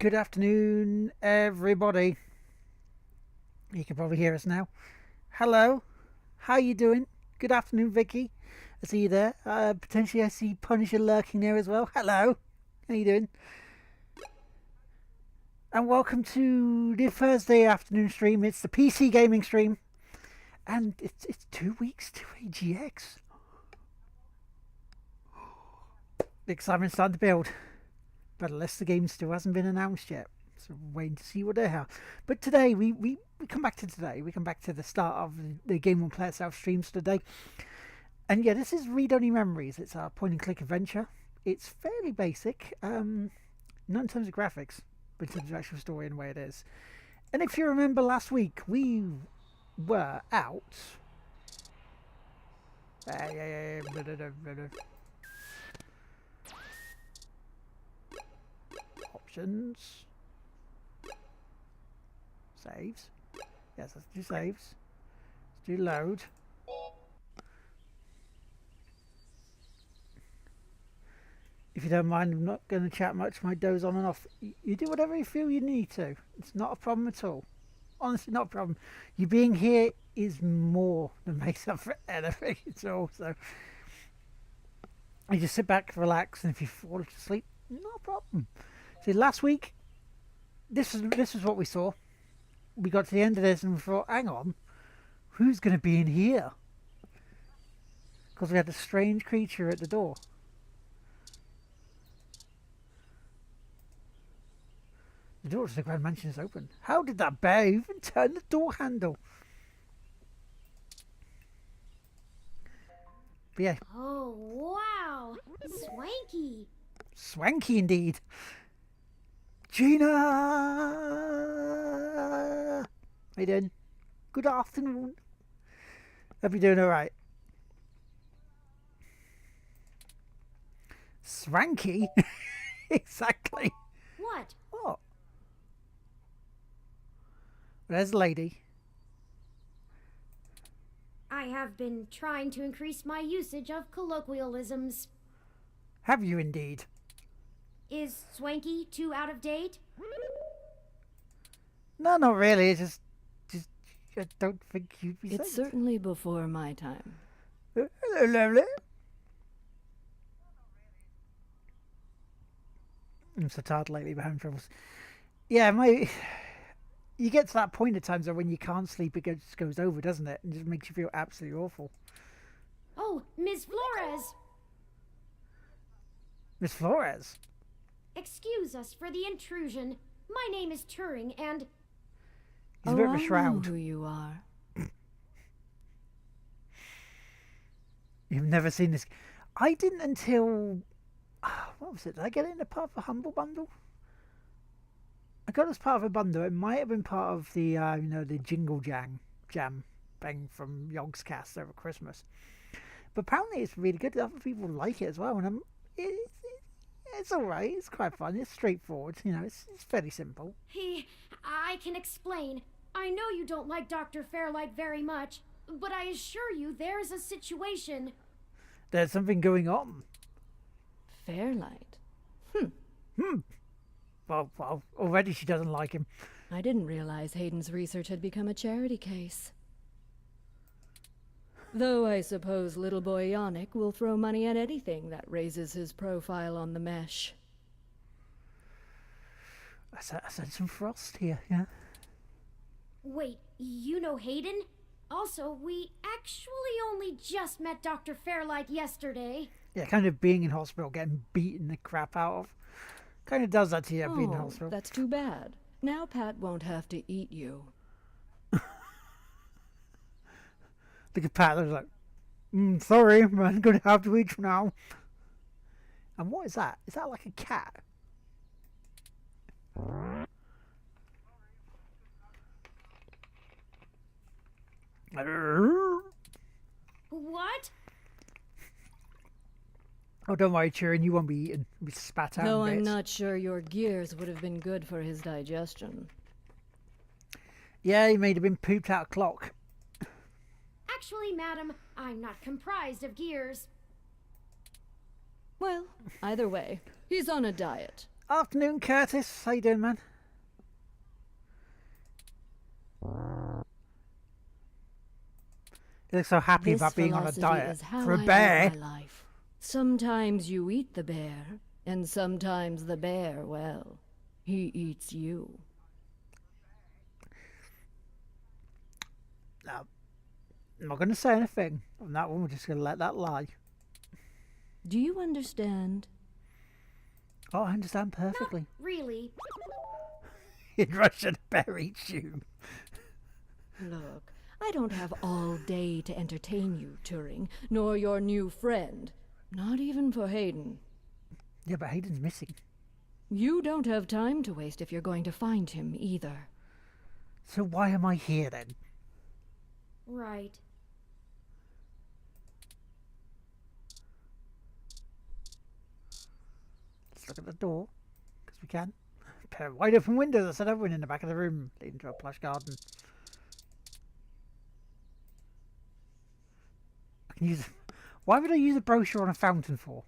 Good afternoon, everybody. You can probably hear us now. Hello, how you doing? Good afternoon, Vicky. I see you there. Potentially, I see Punisher lurking there as well. Hello, how you doing? And welcome to the Thursday afternoon stream. It's the PC gaming stream, and it's 2 weeks to AGX. The excitement's starting to build, but unless the game still hasn't been announced yet. So we're waiting to see what they have. But today, we come back to today. We come back to the start of the Game One Play Itself streams today. And yeah, this is Read Only Memories. It's our point and click adventure. It's fairly basic, not in terms of graphics, but in terms of actual story and the way it is. And if you remember last week, we were out. Options. Saves. Yes, let's do saves. Let's do load. If you don't mind, I'm not going to chat much. My doze on and off. You do whatever you feel you need to. It's not a problem at all. Honestly, not a problem. You being here is more than makes up for anything at all. So you just sit back, relax, and if you fall asleep, no problem. See, last week, this was what we saw. We got to the end of this and we thought, hang on, who's going to be in here? Because we had a strange creature at the door. The door to the Grand Mansion is open. How did that bear even turn the door handle? But yeah. Oh, wow! Swanky! Swanky indeed. Gina! How you doing? Good afternoon. Hope you're doing alright. Swanky? Exactly. What? What? There's a lady. I have been trying to increase my usage of colloquialisms. Have you indeed? Is swanky too out of date? No, not really. It's just I don't think you'd be It's saying certainly before my time. it. Hello, lovely. I'm so tired lately with having troubles. Yeah, you get to that point at times when you can't sleep, it just goes over, doesn't it? And just makes you feel absolutely awful. Oh, Ms. Flores! Miss Flores. Excuse us for the intrusion. My name is Turing, and He's a bit of a I know shroud. who you are. You've never seen this. I didn't until what was it? Did I get it in a part of a Humble Bundle? I got it as part of a bundle. It might have been part of the the Jingle Jam thing from Yogscast over Christmas. But apparently it's really good. Other people like it as well, and it's all right. It's quite fun. It's straightforward. It's fairly simple. I can explain. I know you don't like Dr. Fairlight very much, but I assure you there's a situation. There's something going on. Fairlight. Well, already she doesn't like him. I didn't realize Hayden's research had become a charity case. Though I suppose little boy Yannick will throw money at anything that raises his profile on the mesh. I said some frost here, yeah. Wait, you know Hayden? Also, we actually only just met Dr. Fairlight yesterday. Yeah, kind of being in hospital, getting beaten the crap out of. Kind of does that to you, being in hospital. That's too bad. Now Pat won't have to eat you. Look at Pat, there's like, sorry, I'm going to have to eat you now. And what is that? Is that like a cat? What? Oh, don't worry, Turing, you won't be eaten. You'll be spat out Though in I'm bits. not sure your gears would have been good for his digestion. Yeah, he may have been pooped out of clock. Actually, madam, I'm not comprised of gears. Well, either way, he's on a diet. Afternoon, Curtis. How you doing, man? You look so happy This about being on a philosophy diet. is how For a I bear. live my life. Sometimes you eat the bear, and sometimes the bear, well, he eats you. No, I'm not going to say anything on that one. We're just going to let that lie. Do you understand? Oh, I understand perfectly. Really? In Russia, the bear eats you. Look, I don't have all day to entertain you, Turing, nor your new friend. Not even for Hayden. Yeah, but Hayden's missing. You don't have time to waste if you're going to find him, either. So why am I here then? Right. Let's look at the door, because we can. A pair of wide open windows. I said everyone in the back of the room, leading to a plush garden. I can use. Why would I use a brochure on a fountain for?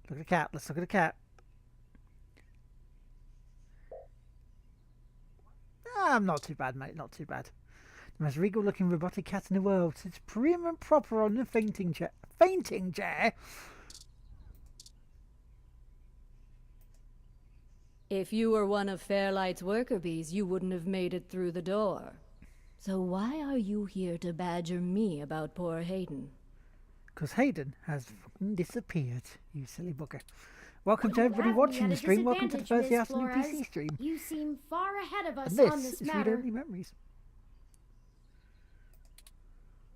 Look at the cat. Let's look at the cat. Ah, I'm not too bad, mate. Not too bad. The most regal-looking robotic cat in the world sits prim and proper on the fainting chair. Fainting chair. If you were one of Fairlight's worker bees, you wouldn't have made it through the door. So why are you here to badger me about poor Hayden? Because Hayden has fucking disappeared, you silly bugger. Welcome to You everybody have me watching at the a stream. Welcome to the disadvantage, Thursday Miss afternoon Flores. PC stream. You seem far ahead of us And on this this is matter. Read-Only Memories.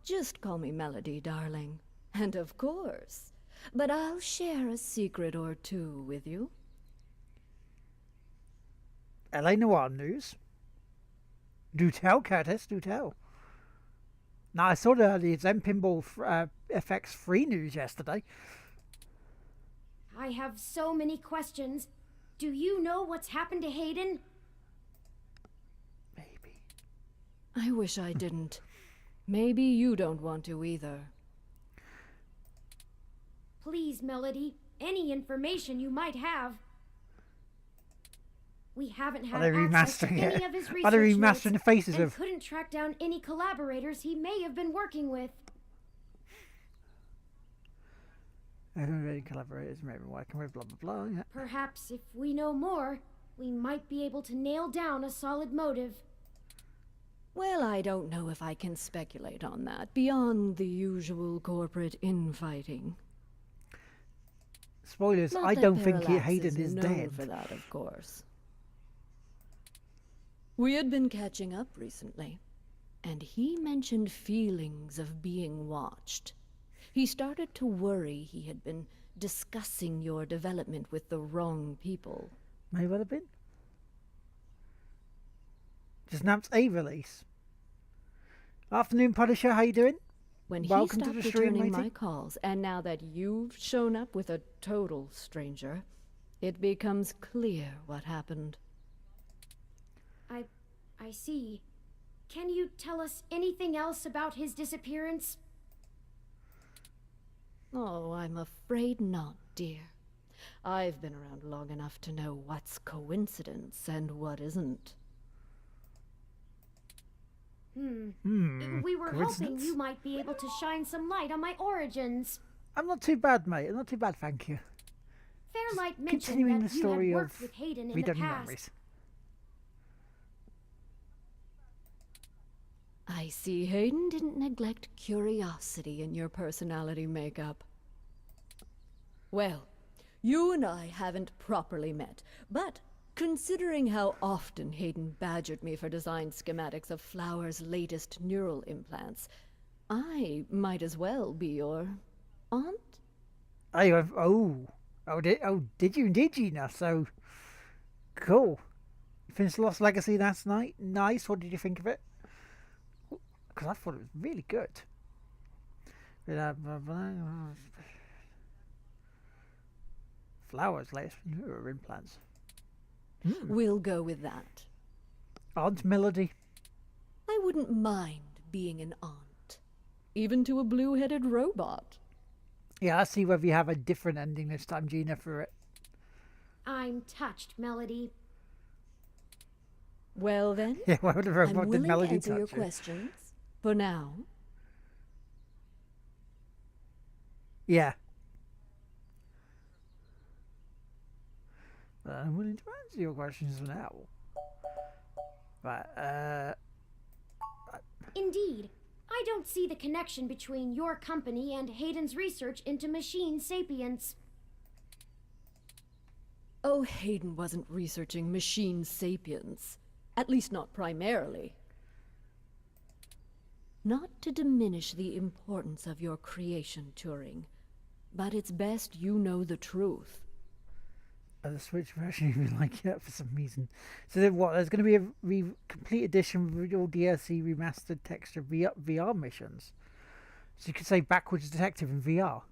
Just call me Melody, darling. And of course. But I'll share a secret or two with you. LA Noir news. Do tell, Curtis, do tell. Now, I saw the Zen Pinball FX free news yesterday. I have so many questions. Do you know what's happened to Hayden? Maybe. I wish I didn't. Maybe you don't want to either. Please, Melody, any information you might have. We haven't had Are they access to remastering any it? of his Are research they notes remastering the faces and of... couldn't track down any collaborators he may have been working with. Everybody collaborators, maybe working with blah blah blah. Yeah. Perhaps if we know more, we might be able to nail down a solid motive. Well, I don't know if I can speculate on that, beyond the usual corporate infighting. Spoilers, Not I that don't think Parallax Hayden is known dead. for that, of course. We had been catching up recently, and he mentioned feelings of being watched. He started to worry he had been discussing your development with the wrong people. May well have been. Just announced a release. Afternoon, Punisher, how you doing? When Welcome he to stopped the stream, returning matey. my calls, and now that you've shown up with a total stranger, it becomes clear what happened. I see. Can you tell us anything else about his disappearance? Oh, I'm afraid not, dear. I've been around long enough to know what's coincidence and what isn't. We were hoping coincidence? you might be able to shine some light on my origins. I'm not too bad, mate. I'm not too bad, thank you. Fairlight mentioned Continuing that the you story had worked of with Hayden in the Read-Only past. Memories. I see Hayden didn't neglect curiosity in your personality makeup. Well, you and I haven't properly met, but considering how often Hayden badgered me for design schematics of Flower's latest neural implants, I might as well be your aunt? Did you indeed, Gina? So, cool. You finished Lost Legacy last night. Nice. What did you think of it? Because I thought it was really good. Flowers latest neural implants. We'll go with that. Aunt Melody. I wouldn't mind being an aunt, even to a blue-headed robot. Yeah, I see whether you have a different ending this time, Gina, for it. I'm touched, Melody. Well then, Yeah, why would the I'm robot did willing to Melody answer your touch you? questions. For now. Yeah. I'm willing to answer your questions for now. Right, Indeed. I don't see the connection between your company and Hayden's research into machine sapience. Oh, Hayden wasn't researching machine sapiens. At least not primarily. Not to diminish the importance of your creation, Turing, but it's best you know the truth. the Switch version even like it for some reason. So then what? There's going to be a complete edition with all DLC remastered texture VR missions. So you could say Backwards Detective in VR.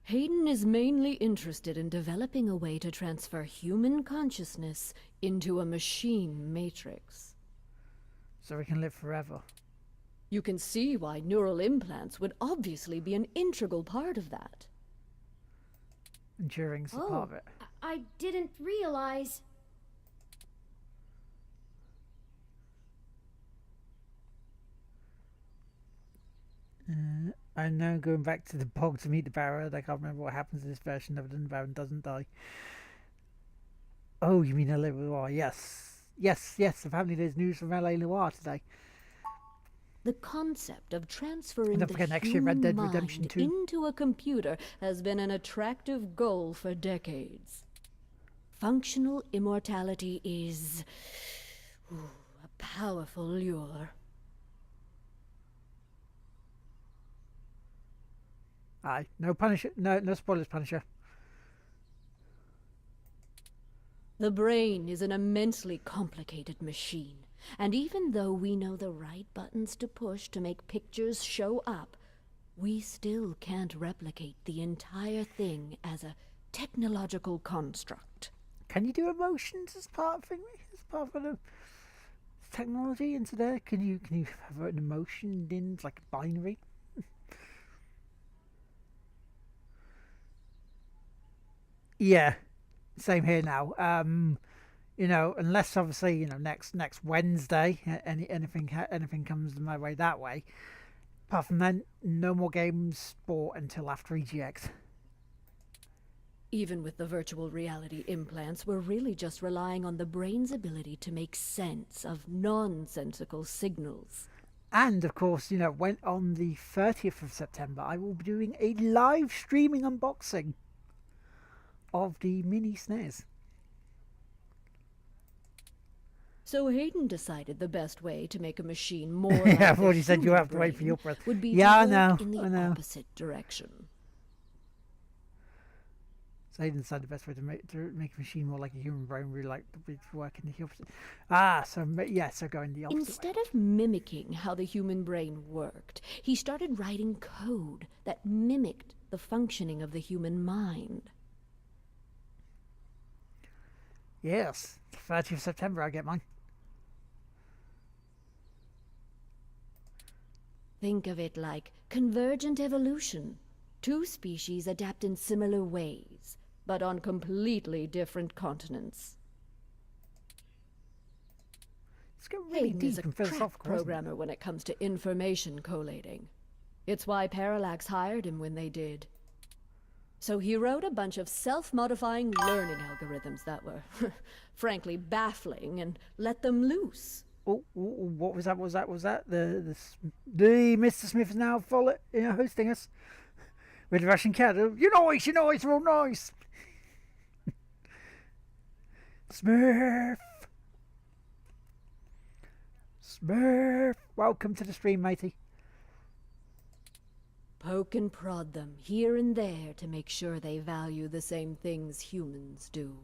Hayden is mainly interested in developing a way to transfer human consciousness into a machine matrix. So we can live forever. You can see why neural implants would obviously be an integral part of that. And Turing's a part of it. I didn't realize. I'm now going back to the bog to meet the Baron. I can't remember what happens in this version other than the Baron doesn't die. Oh, you mean L.A. Noire? Yes. Apparently there's news from L.A. Noire today. The concept of transferring And don't the forget next year Red human Dead mind Redemption 2. into a computer has been an attractive goal for decades. Functional immortality is a powerful lure. Aye. No Punisher. No spoilers, Punisher. The brain is an immensely complicated machine, and even though we know the right buttons to push to make pictures show up, we still can't replicate the entire thing as a technological construct. Can you do emotions as part of the technology into there? Can you have an emotion in like a binary? Yeah, same here now. Unless obviously next Wednesday anything comes my way that way. Apart from then, no more games bought until after EGX. Even with the virtual reality implants, we're really just relying on the brain's ability to make sense of nonsensical signals. And of course, when on the 30th of September, I will be doing a live streaming unboxing of the mini SNES. So Hayden decided the best way to make a machine more Yeah, like I've a already said you human have to wait for brain your breath. would be Yeah, to I work know, in the I know. opposite direction. So Hayden decided the best way to make a machine more like a human brain, really like to work in the opposite. So go in the opposite way. Instead of mimicking how the human brain worked, he started writing code that mimicked the functioning of the human mind. Yes, 30th of September I get mine. Think of it like convergent evolution. Two species adapt in similar ways, but on completely different continents. It's getting really Hayden is deep a and crack philosophical. isn't it? programmer when it comes to information collating. It's why Parallax hired him when they did. So he wrote a bunch of self-modifying learning algorithms that were, frankly, baffling and let them loose. Oh, what was that? Was that the Mr. Smith is now hosting us with the Russian cat? You know, it's real nice. Smurf, welcome to the stream, matey. Poke and prod them here and there to make sure they value the same things humans do.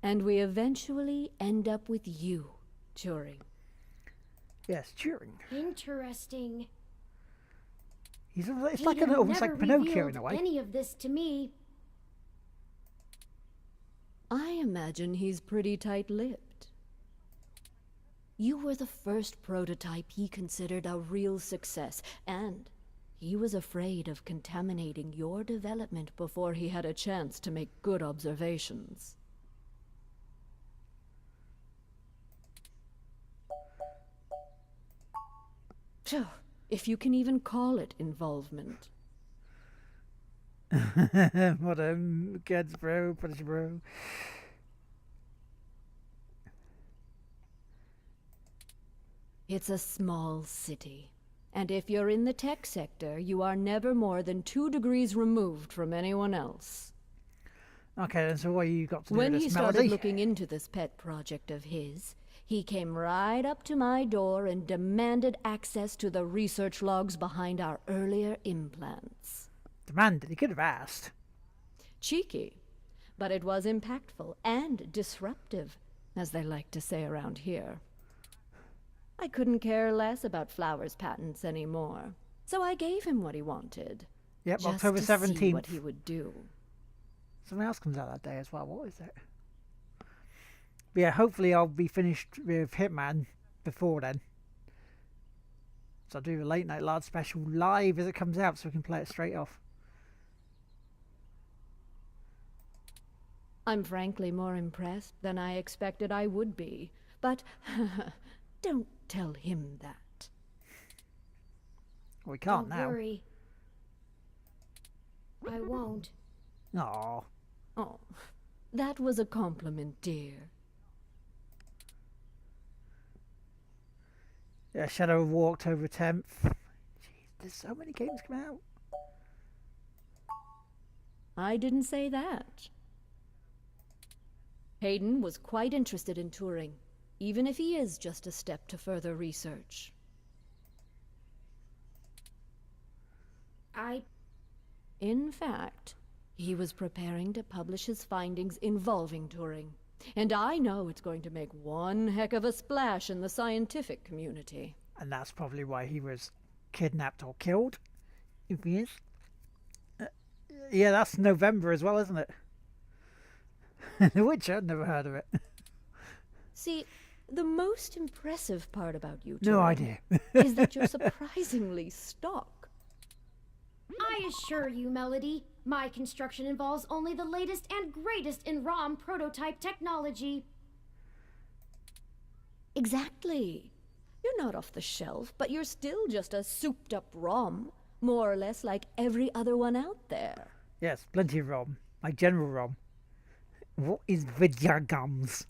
And we eventually end up with you, Turing. Yes, Turing. Interesting. It's like Hayden almost never like Pinocchio in revealed a way. any of this to me. I imagine he's pretty tight-lipped. You were the first prototype he considered a real success, and He was afraid of contaminating your development before he had a chance to make good observations. Phew, if you can even call it involvement. What a kids, bro, British bro. It's a small city. And if you're in the tech sector, you are never more than 2 degrees removed from anyone else. Okay, then so what you got to do When with he this, started Melody? looking into this pet project of his, he came right up to my door and demanded access to the research logs behind our earlier implants. Demanded, he could have asked. Cheeky, but it was impactful and disruptive, as they like to say around here. I couldn't care less about Flowers' patents anymore, so I gave him what he wanted. Yep, just October to see 17th. what he would do. Something else comes out that day as well. What is it? But yeah, hopefully I'll be finished with Hitman before then. So I'll do a late night large special live as it comes out so we can play it straight off. I'm frankly more impressed than I expected I would be, but don't tell him that. We can't Don't now. worry. I won't. Aw. Oh, that was a compliment, dear. Yeah, Shadow of War, October 10th. Jeez, there's so many games coming out. I didn't say that. Hayden was quite interested in touring, even if he is just a step to further research. In fact, he was preparing to publish his findings involving touring. And I know it's going to make one heck of a splash in the scientific community. And that's probably why he was kidnapped or killed. If he is. Yeah, that's November as well, isn't it? The Witcher, I've never heard of it. See, the most impressive part about you, No touring, idea. is that you're surprisingly stock. I assure you, Melody, my construction involves only the latest and greatest in ROM prototype technology. Exactly. You're not off the shelf, but you're still just a souped-up ROM, more or less like every other one out there. Yes, plenty of ROM. Like General ROM. What is video gums?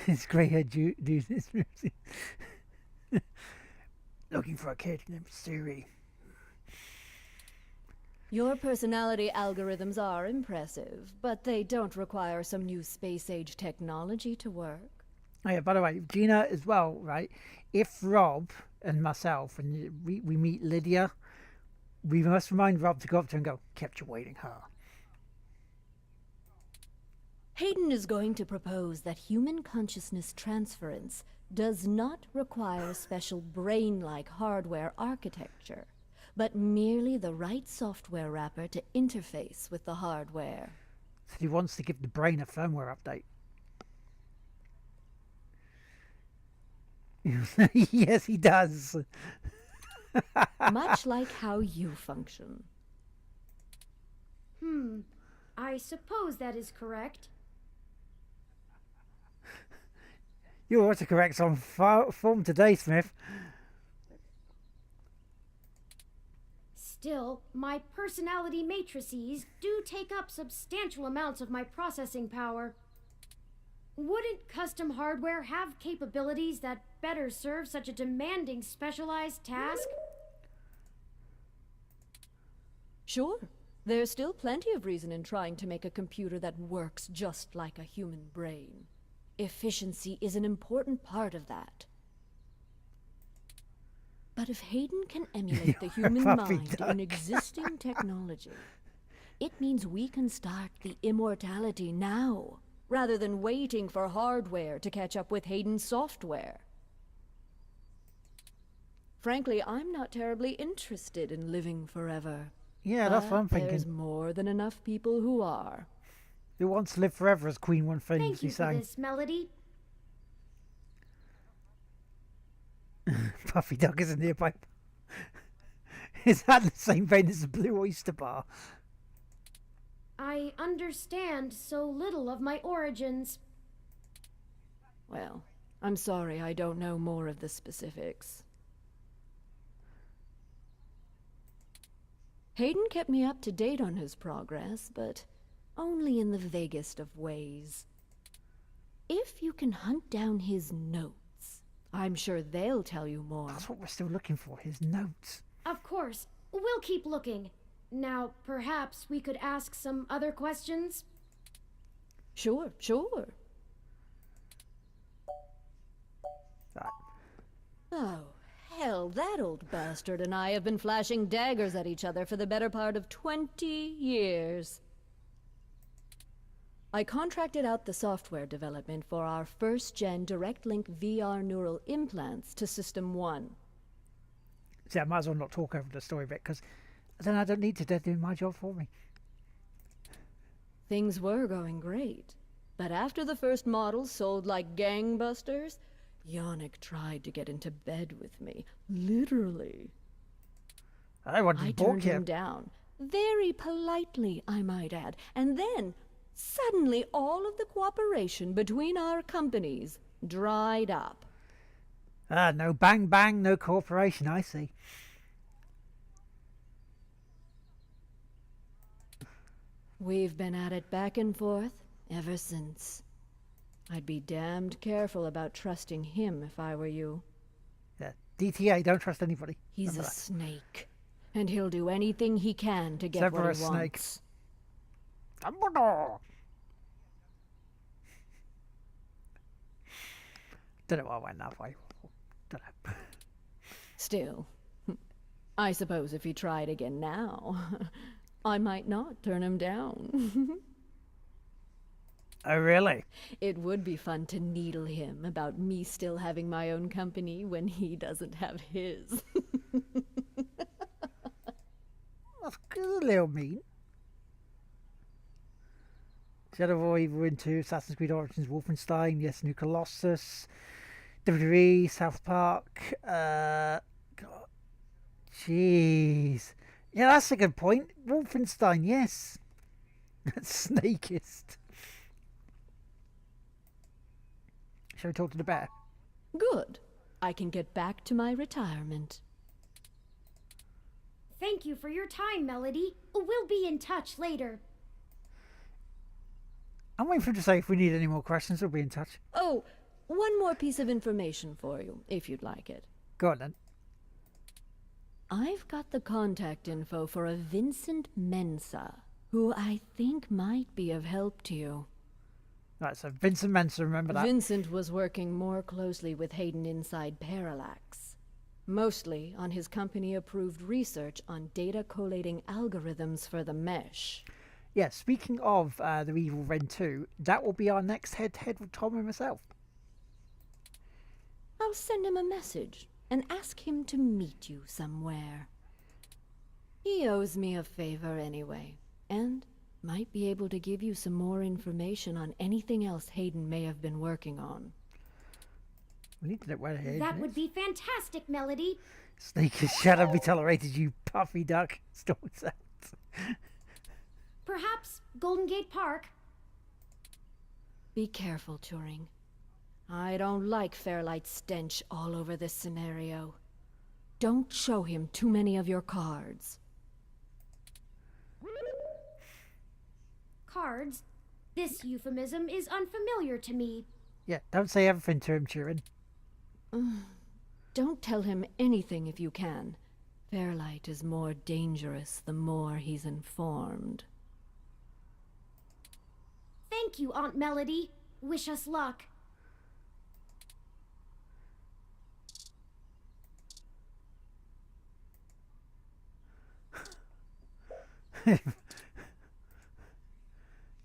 This grey haired dude is looking for a kid named Siri. Your personality algorithms are impressive, but they don't require some new space-age technology to work. Oh yeah, by the way, Gina as well, right? If Rob and myself and we meet Lydia, we must remind Rob to go up to her and go, kept you waiting, huh? Hayden is going to propose that human consciousness transference does not require special brain-like hardware architecture, but merely the right software wrapper to interface with the hardware. So he wants to give the brain a firmware update. Yes, he does. Much like how you function. I suppose that is correct. You're autocorrect on form today, Smith. Still, my personality matrices do take up substantial amounts of my processing power. Wouldn't custom hardware have capabilities that better serve such a demanding specialized task? Sure, there's still plenty of reason in trying to make a computer that works just like a human brain. Efficiency is an important part of that. But if Hayden can emulate the human Puppy mind duck. in existing technology, it means we can start the immortality now, rather than waiting for hardware to catch up with Hayden's software. Frankly, I'm not terribly interested in living forever. Yeah, that's what I'm But There's thinking. more than enough people who are. Who wants to live forever, as Queen One Thank famously you for sang. this, Melody. Puffy Duck isn't nearby. Is that the same vein as the Blue Oyster Bar? I understand so little of my origins. Well, I'm sorry I don't know more of the specifics. Hayden kept me up to date on his progress, but only in the vaguest of ways. If you can hunt down his notes, I'm sure they'll tell you more. That's what we're still looking for, his notes. Of course, we'll keep looking. Now, perhaps we could ask some other questions? Sure. Right. Oh, hell, that old bastard and I have been flashing daggers at each other for the better part of 20 years. I contracted out the software development for our first-gen direct-link VR neural implants to System 1. See, I might as well not talk over the story bit, because then I don't need to. They're doing my job for me. Things were going great, but after the first models sold like gangbusters, Yannick tried to get into bed with me, literally. I wanted I to balk turned him him. down, very politely, I might add, and then, suddenly, all of the cooperation between our companies dried up. No bang bang, no cooperation, I see. We've been at it back and forth ever since. I'd be damned careful about trusting him if I were you. Yeah, DTA, don't trust anybody. He's Remember a that. snake, and he'll do anything he can to get Except what for he a snake. wants. Dumbledore! Don't know why I went that way. Don't know. Still, I suppose if he tried again now, I might not turn him down. Oh, really? It would be fun to needle him about me still having my own company when he doesn't have his. That's a little mean. Shadow of War Evo 2, Assassin's Creed Origins, Wolfenstein, yes, New Colossus, WWE, South Park, God, jeez. Yeah, that's a good point. Wolfenstein, yes. That's Snakist. Shall we talk to the bear? Good. I can get back to my retirement. Thank you for your time, Melody. We'll be in touch later. I'm waiting for him to say if we need any more questions, we'll be in touch. Oh, one more piece of information for you, if you'd like it. Go on then. I've got the contact info for a Vincent Mensa, who I think might be of help to you. Right, so Vincent Mensa, remember that. Vincent was working more closely with Hayden inside Parallax, mostly on his company-approved research on data collating algorithms for the mesh. Yeah, speaking of the Evil Ren 2, that will be our next head-to-head with Tom and myself. I'll send him a message and ask him to meet you somewhere. He owes me a favor anyway, and might be able to give you some more information on anything else Hayden may have been working on. We need to know where Hayden That is. would be fantastic, Melody. Snake is shadow be tolerated, you puffy duck. Storms out. Perhaps Golden Gate Park. Be careful, Turing. I don't like Fairlight's stench all over this scenario. Don't show him too many of your cards. Cards? This euphemism is unfamiliar to me. Yeah, don't say everything to him, Turing. Don't tell him anything if you can. Fairlight is more dangerous the more he's informed. Thank you, Aunt Melody. Wish us luck.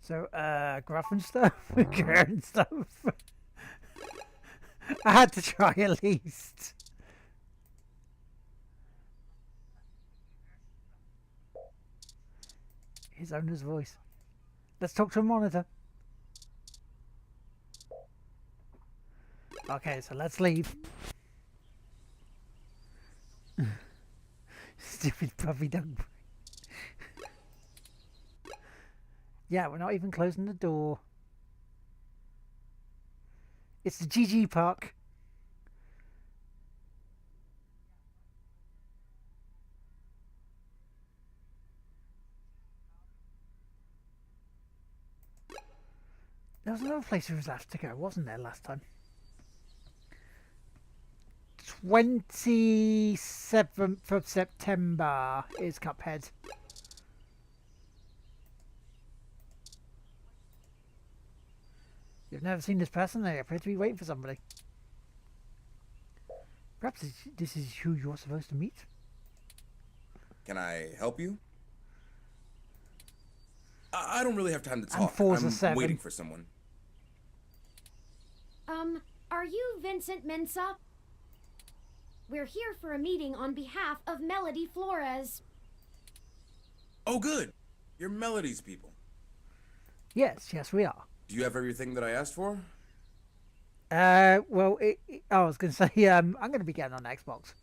So, gruff and stuff, current stuff. I had to try at least. His owner's voice. Let's talk to a monitor. Okay, so let's leave. Stupid puppy dog. Yeah, we're not even closing the door. It's the GG Park. There was another place we was asked to go, wasn't there, last time? 27th of September is Cuphead. You've never seen this person, they appear to be waiting for somebody. Perhaps this is who you're supposed to meet? Can I help you? I don't really have time to And talk. Forza I'm 7. waiting for someone. Are you Vincent Mensa? We're here for a meeting on behalf of Melody Flores. Oh, good. You're Melody's people. Yes, we are. Do you have everything that I asked for? Well, I was going to say, I'm going to be getting on Xbox.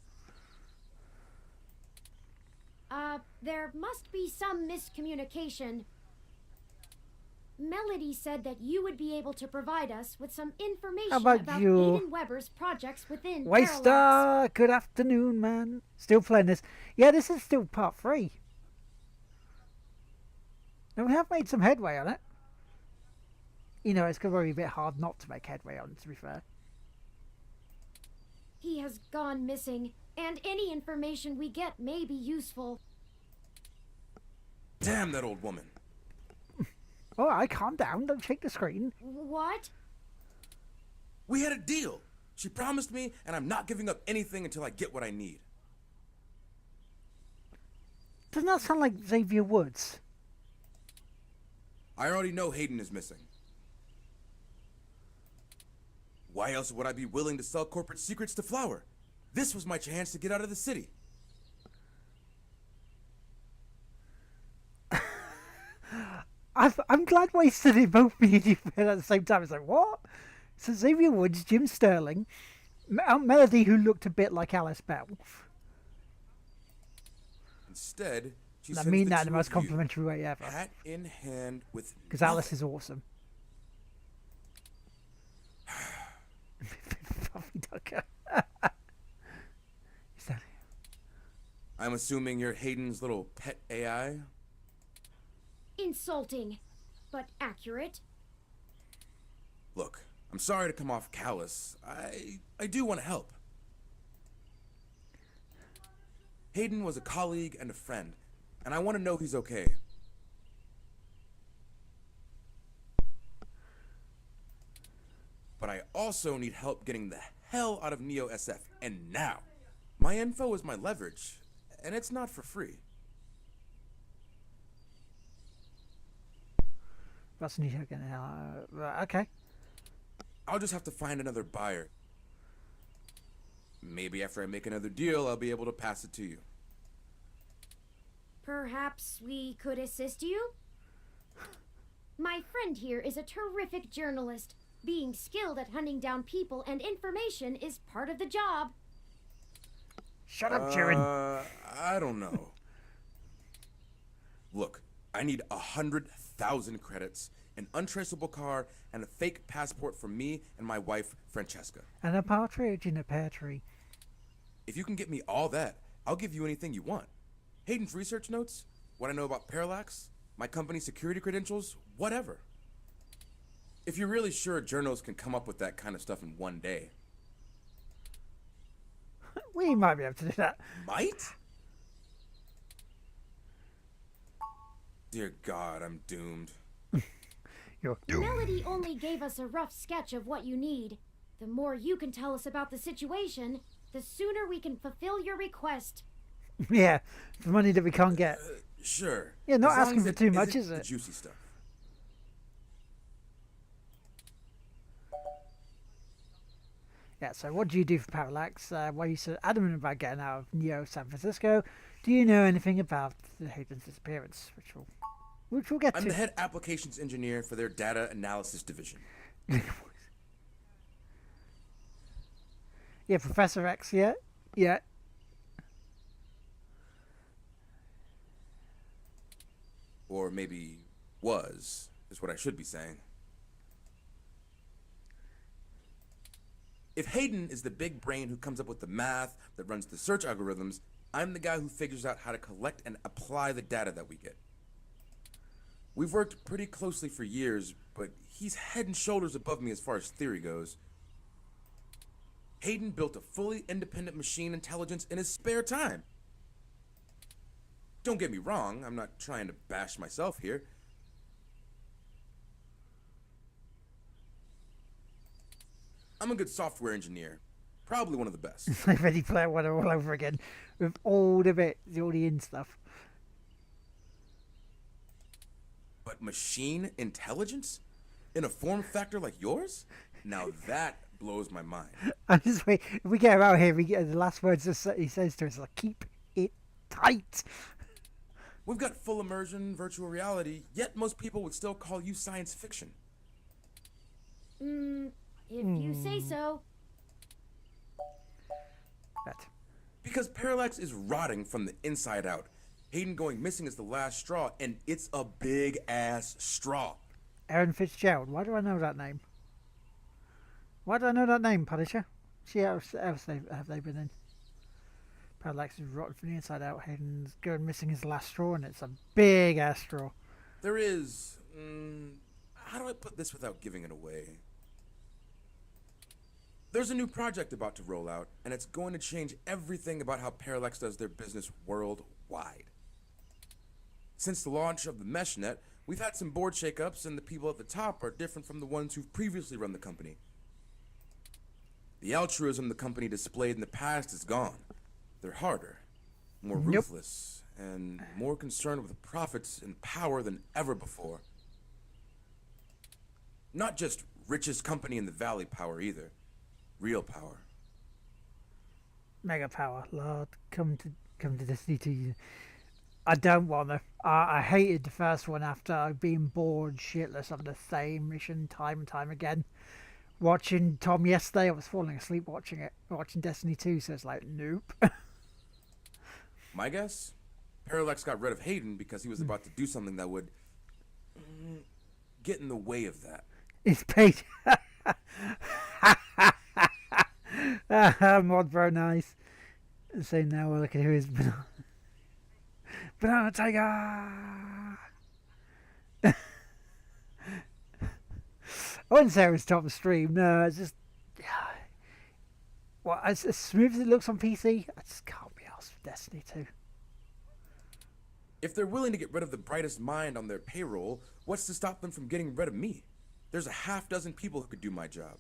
There must be some miscommunication. Melody said that you would be able to provide us with some information How about about you? Aiden Weber's projects within Parallax. Waster, good afternoon, man. Still playing this. Yeah, this is still part 3. And we have made some headway on it. You know, it's going to be a bit hard not to make headway on it, to be fair. He has gone missing, and any information we get may be useful. Damn that old woman. All right, calm down. Don't shake the screen. What? We had a deal. She promised me, and I'm not giving up anything until I get what I need. Doesn't that sound like Xavier Woods? I already know Hayden is missing. Why else would I be willing to sell corporate secrets to Flower? This was my chance to get out of the city. I'm glad Waster did both me and you at the same time. It's like, what? So Xavier Woods, Jim Sterling, Melody, who looked a bit like Alice Bell. Instead, she I sends mean the that in the two most of you, complimentary way ever. hat in hand with Because Alice is awesome. Puffy Ducker. Is that I'm assuming you're Hayden's little pet AI? Insulting, but accurate. Look, I'm sorry to come off callous. I do want to help. Hayden was a colleague and a friend, and I want to know he's okay. But I also need help getting the hell out of Neo SF, and now. My info is my leverage, and it's not for free. That's new again? Right, okay. I'll just have to find another buyer. Maybe after I make another deal, I'll be able to pass it to you. Perhaps we could assist you? My friend here is a terrific journalist. Being skilled at hunting down people and information is part of the job. Shut up, Jiren. I don't know. Look, I need 100,000 credits, an untraceable car, and a fake passport for me and my wife, Francesca. And a partridge in a pear tree. If you can get me all that, I'll give you anything you want. Hayden's research notes, what I know about Parallax, my company's security credentials, whatever. If you're really sure journals can come up with that kind of stuff in one day. We might be able to do that. Might? Dear God, I'm doomed. You're Melody only gave us a rough sketch of what you need. The more you can tell us about the situation, the sooner we can fulfill your request. yeah, the money that we can't get. Sure. Yeah, not As long asking as for it too much, isn't is the it? juicy stuff. Yeah, so what do you do for Parallax? Why are you so adamant about getting out of Neo San Francisco? Do you know anything about the Hayden's disappearance? Which we'll get I'm to. the head applications engineer for their data analysis division. Yeah, Professor X, yeah. Yeah. maybe was, is what I should be saying. If Hayden is the big brain who comes up with the math that runs the search algorithms, I'm the guy who figures out how to collect and apply the data that we get. We've worked pretty closely for years, but he's head and shoulders above me as far as theory goes. Hayden built a fully independent machine intelligence in his spare time. Don't get me wrong, I'm not trying to bash myself here. I'm a good software engineer. Probably one of the best. It's like Ready Player One all over again, with all the bits, all the in stuff. But machine intelligence? In a form factor like yours? Now that blows my mind. I'm just wait. If we get him out here, we get the last words he says to us like, "Keep it tight." We've got full immersion, virtual reality, yet most people would still call you science fiction. If you say so. That. Because Parallax is rotting from the inside out. Hayden going missing is the last straw, and it's a big-ass straw. Erin Fitzgerald. Why do I know that name? Why do I know that name, Punisher? See how else have they been in? Parallax is rotten from the inside out. Hayden's going missing his last straw, and it's a big ass straw. There is... how do I put this without giving it away? There's a new project about to roll out, and it's going to change everything about how Parallax does their business worldwide. Since the launch of the MeshNet, we've had some board shakeups, and the people at the top are different from the ones who've previously run the company. The altruism the company displayed in the past is gone. They're harder, more ruthless, and more concerned with profits and power than ever before. Not just richest company in the valley power either. Real power. Mega power, Lord, come to Destiny 2. I don't want to. I hated the first one after being bored shitless of the same mission time and time again. Watching Tom yesterday, I was falling asleep watching it. Watching Destiny 2, so it's like, nope. My guess? Parallax got rid of Hayden because he was about to do something that would get in the way of that. It's paid. Mod bro, nice. So now we'll look at who is Banana Tiger. I wouldn't say it was top of stream. No, it's just well, as smooth as it looks on PC, I just can't be asked for Destiny 2. If they're willing to get rid of the brightest mind on their payroll, what's to stop them from getting rid of me? There's a half dozen people who could do my job.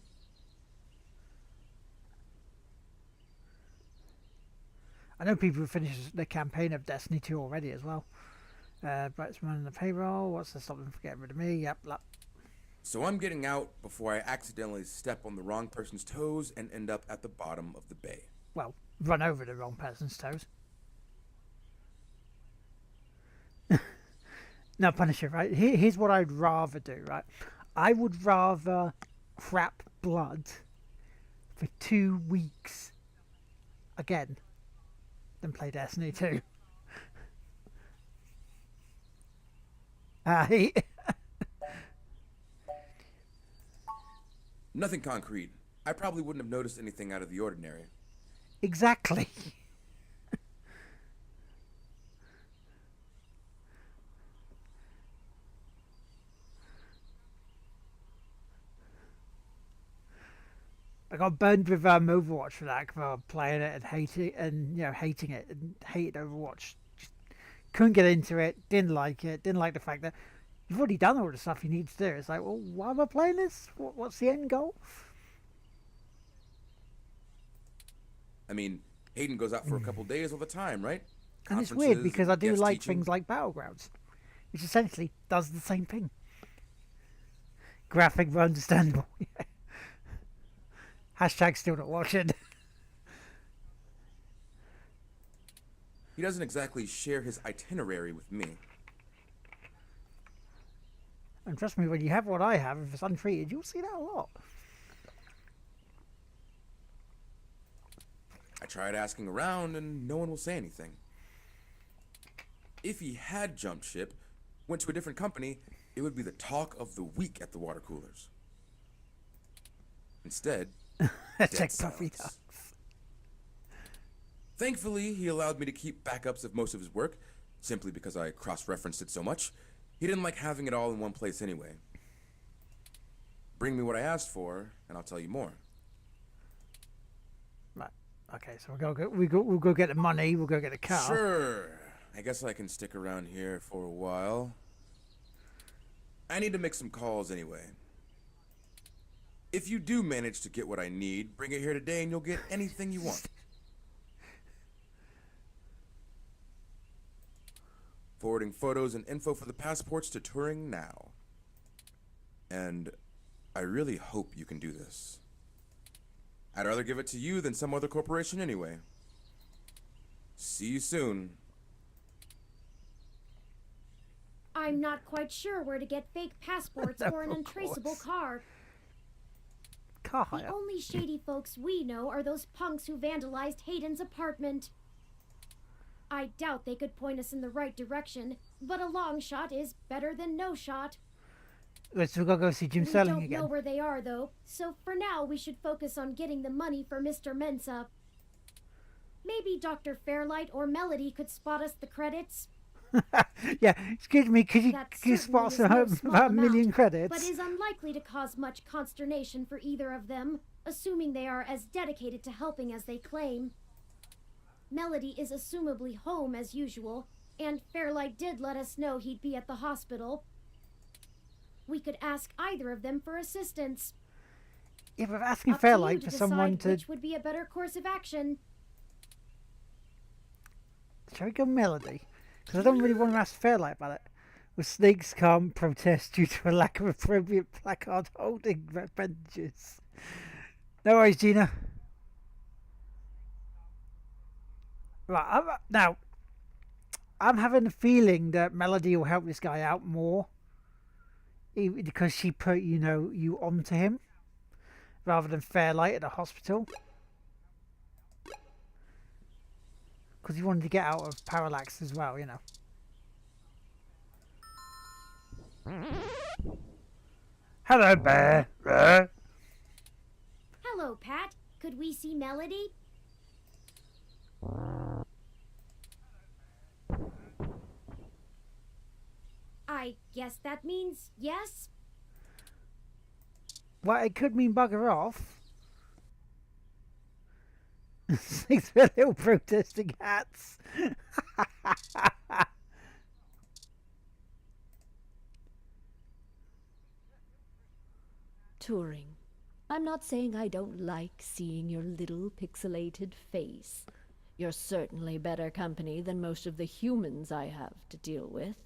I know people who finished the campaign of Destiny 2 already as well. Brightest mind on the payroll. What's to stop them from getting rid of me? Yep. So I'm getting out before I accidentally step on the wrong person's toes and end up at the bottom of the bay. Well, run over the wrong person's toes. Now, Punisher, right? Here's what I'd rather do, right? I would rather crap blood for 2 weeks again than play Destiny 2. Nothing concrete. I probably wouldn't have noticed anything out of the ordinary. Exactly. I got burned with Overwatch for that, for playing it and hating it and hated Overwatch. Just couldn't get into it. Didn't like it. Didn't like the fact that you've already done all the stuff you need to do. It's like, well, why am I playing this? What's the end goal? I mean, Hayden goes out for a couple days all the time, right? And it's weird because I do guest like teaching. things like Battlegrounds, which essentially does the same thing. Graphic but understandable. Hashtag still not watching. He doesn't exactly share his itinerary with me. And trust me, when you have what I have, if it's untreated, you'll see that a lot. I tried asking around and no one will say anything. If he had jumped ship, went to a different company, it would be the talk of the week at the water coolers. Instead, Check dead Puffy silence. Ducks. Thankfully, he allowed me to keep backups of most of his work, simply because I cross-referenced it so much. He didn't like having it all in one place anyway. Bring me what I asked for, and I'll tell you more. Right. Okay, so we'll go get the money. We'll go get the car. Sure. I guess I can stick around here for a while. I need to make some calls anyway. If you do manage to get what I need, bring it here today and you'll get anything you want. Forwarding photos and info for the passports to Turing now. And I really hope you can do this. I'd rather give it to you than some other corporation anyway. See you soon. I'm not quite sure where to get fake passports No, or an of untraceable course. car. Car The hire. only shady folks we know are those punks who vandalized Hayden's apartment. I doubt they could point us in the right direction, but a long shot is better than no shot. Right, so we've got to go see Jim We Sterling don't again. know where they are, though, so for now we should focus on getting the money for Mr. Mensa. Maybe Dr. Fairlight or Melody could spot us the credits. Yeah, excuse me, could you That spot certainly some is no small about a million amount, credits? but is unlikely to cause much consternation for either of them, assuming they are as dedicated to helping as they claim. Melody is assumably home as usual, and Fairlight did let us know he'd be at the hospital. We could ask either of them for assistance. Yeah, but asking Up to you Fairlight to for decide someone to... which would be a better course of action. Shall we go Melody? Because I don't really want to ask Fairlight about it. Will snakes come protest due to a lack of appropriate placard holding appendages? No worries, Gina. Right, now, I'm having a feeling that Melody will help this guy out more. Because she put, you onto him. Rather than Fairlight at the hospital. Because he wanted to get out of Parallax as well, Hello, Bear. Hello, Pat. Could we see Melody? I guess that means yes. Well, it could mean bugger off. 6 little protesting hats. Turing, I'm not saying I don't like seeing your little pixelated face. You're certainly better company than most of the humans I have to deal with.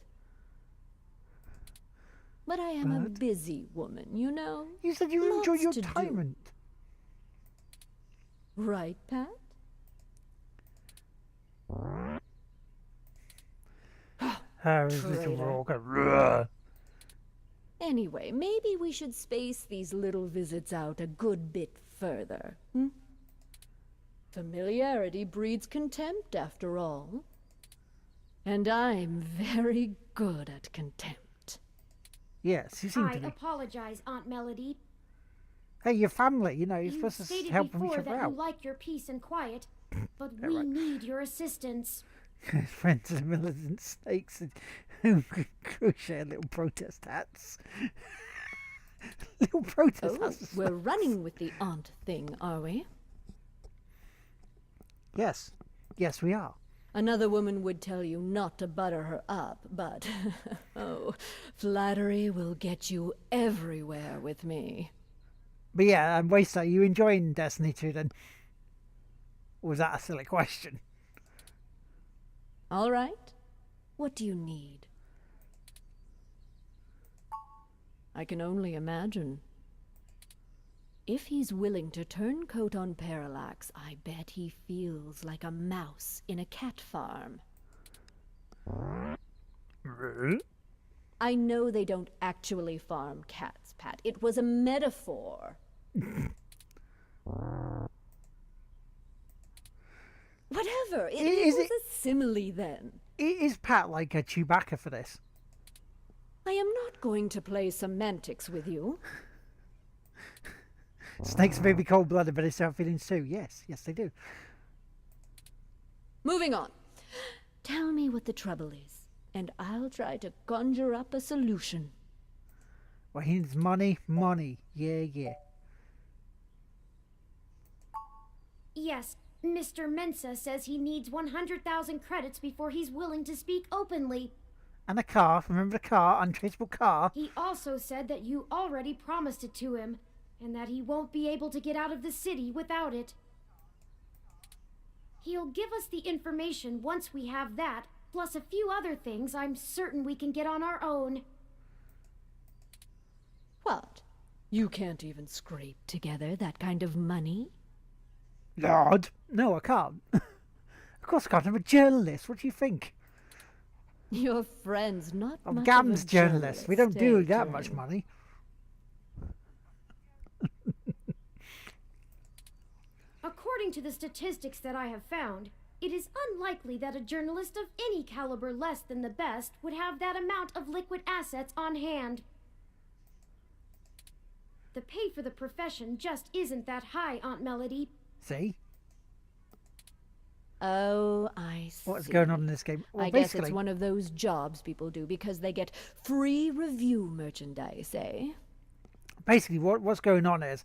But I am a But? busy woman, you know? You said you enjoyed your Lots to do. retirement. Right, Pat? His little Traitor. rocker. Anyway, maybe we should space these little visits out a good bit further, hmm? Familiarity breeds contempt, after all. And I'm very good at contempt. Yes, you seem I to be. apologize, Aunt Melody. Hey, your family, you're You supposed to stated help each before other that out. you like your peace and quiet, but Yeah, we right. need your assistance. Friends of militant snakes who crochet little protest hats. Little protest Oh, hats. we're running with the aunt thing, are we? Yes. Yes, we are. Another woman would tell you not to butter her up, but oh, flattery will get you everywhere with me. But yeah, Waster, are you enjoying Destiny 2 then? Or was that a silly question? All right. What do you need? I can only imagine. If he's willing to turn coat on Parallax, I bet he feels like a mouse in a cat farm. I know they don't actually farm cats, Pat. It was a metaphor. Whatever. It Is was it- a simile then. Is Pat like a Chewbacca for this? not going to play semantics with you. Snakes may be cold-blooded, but they still have feelings too. Yes, yes, they do. Moving on. Tell me what the trouble is, and I'll try to conjure up a solution. Well, he needs money, money. Yeah, yeah. Yes, Mr. Mensa says he needs 100,000 credits before he's willing to speak openly. And a car. Remember the car? Untraceable car. He also said that you already promised it to him, and that he won't be able to get out of the city without it. He'll give us the information once we have that, plus a few other things I'm certain we can get on our own. What? You can't even scrape together that kind of money? Lord. No, I can't. Of course I can't. I'm a journalist. What do you think? Your friend's not I'm much Gam's of a journalist. We don't do that eh, much Turing? money. According to the statistics that I have found, it is unlikely that a journalist of any caliber less than the best would have that amount of liquid assets on hand. The pay for the profession just isn't that high, Aunt Melody. See? Oh, I see. What's going on in this game? Well, I guess basically, it's one of those jobs people do because they get free review merchandise, eh? basically what's going on is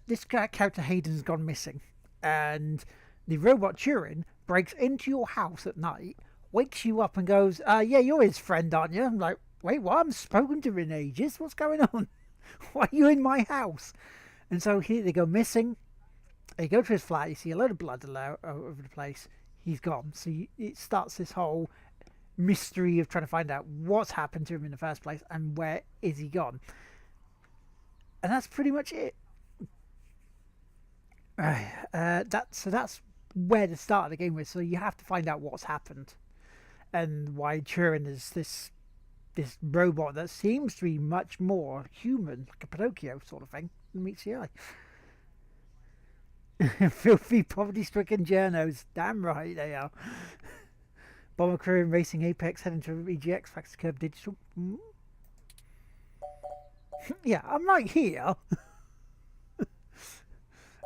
this character Hayden's gone missing, and the robot Turing breaks into your house at night, wakes you up and goes, yeah, you're his friend, aren't you? I'm like, wait, what? I haven't spoken to him in ages. What's going on? Why are you in my house? And so here they go missing. You go to his flat, you see a load of blood all over the place. He's gone. So it starts this whole mystery of trying to find out what's happened to him in the first place and where is he gone. And that's pretty much it. That's where the start of the game is. So you have to find out what's happened and why Turing is this robot that seems to be much more human, like a Pinocchio sort of thing, than meets the eye. Filthy, poverty-stricken journos. Damn right they are. Bomber crew and Racing Apex heading to EGX, Factor Curve Digital. Yeah, I'm right here.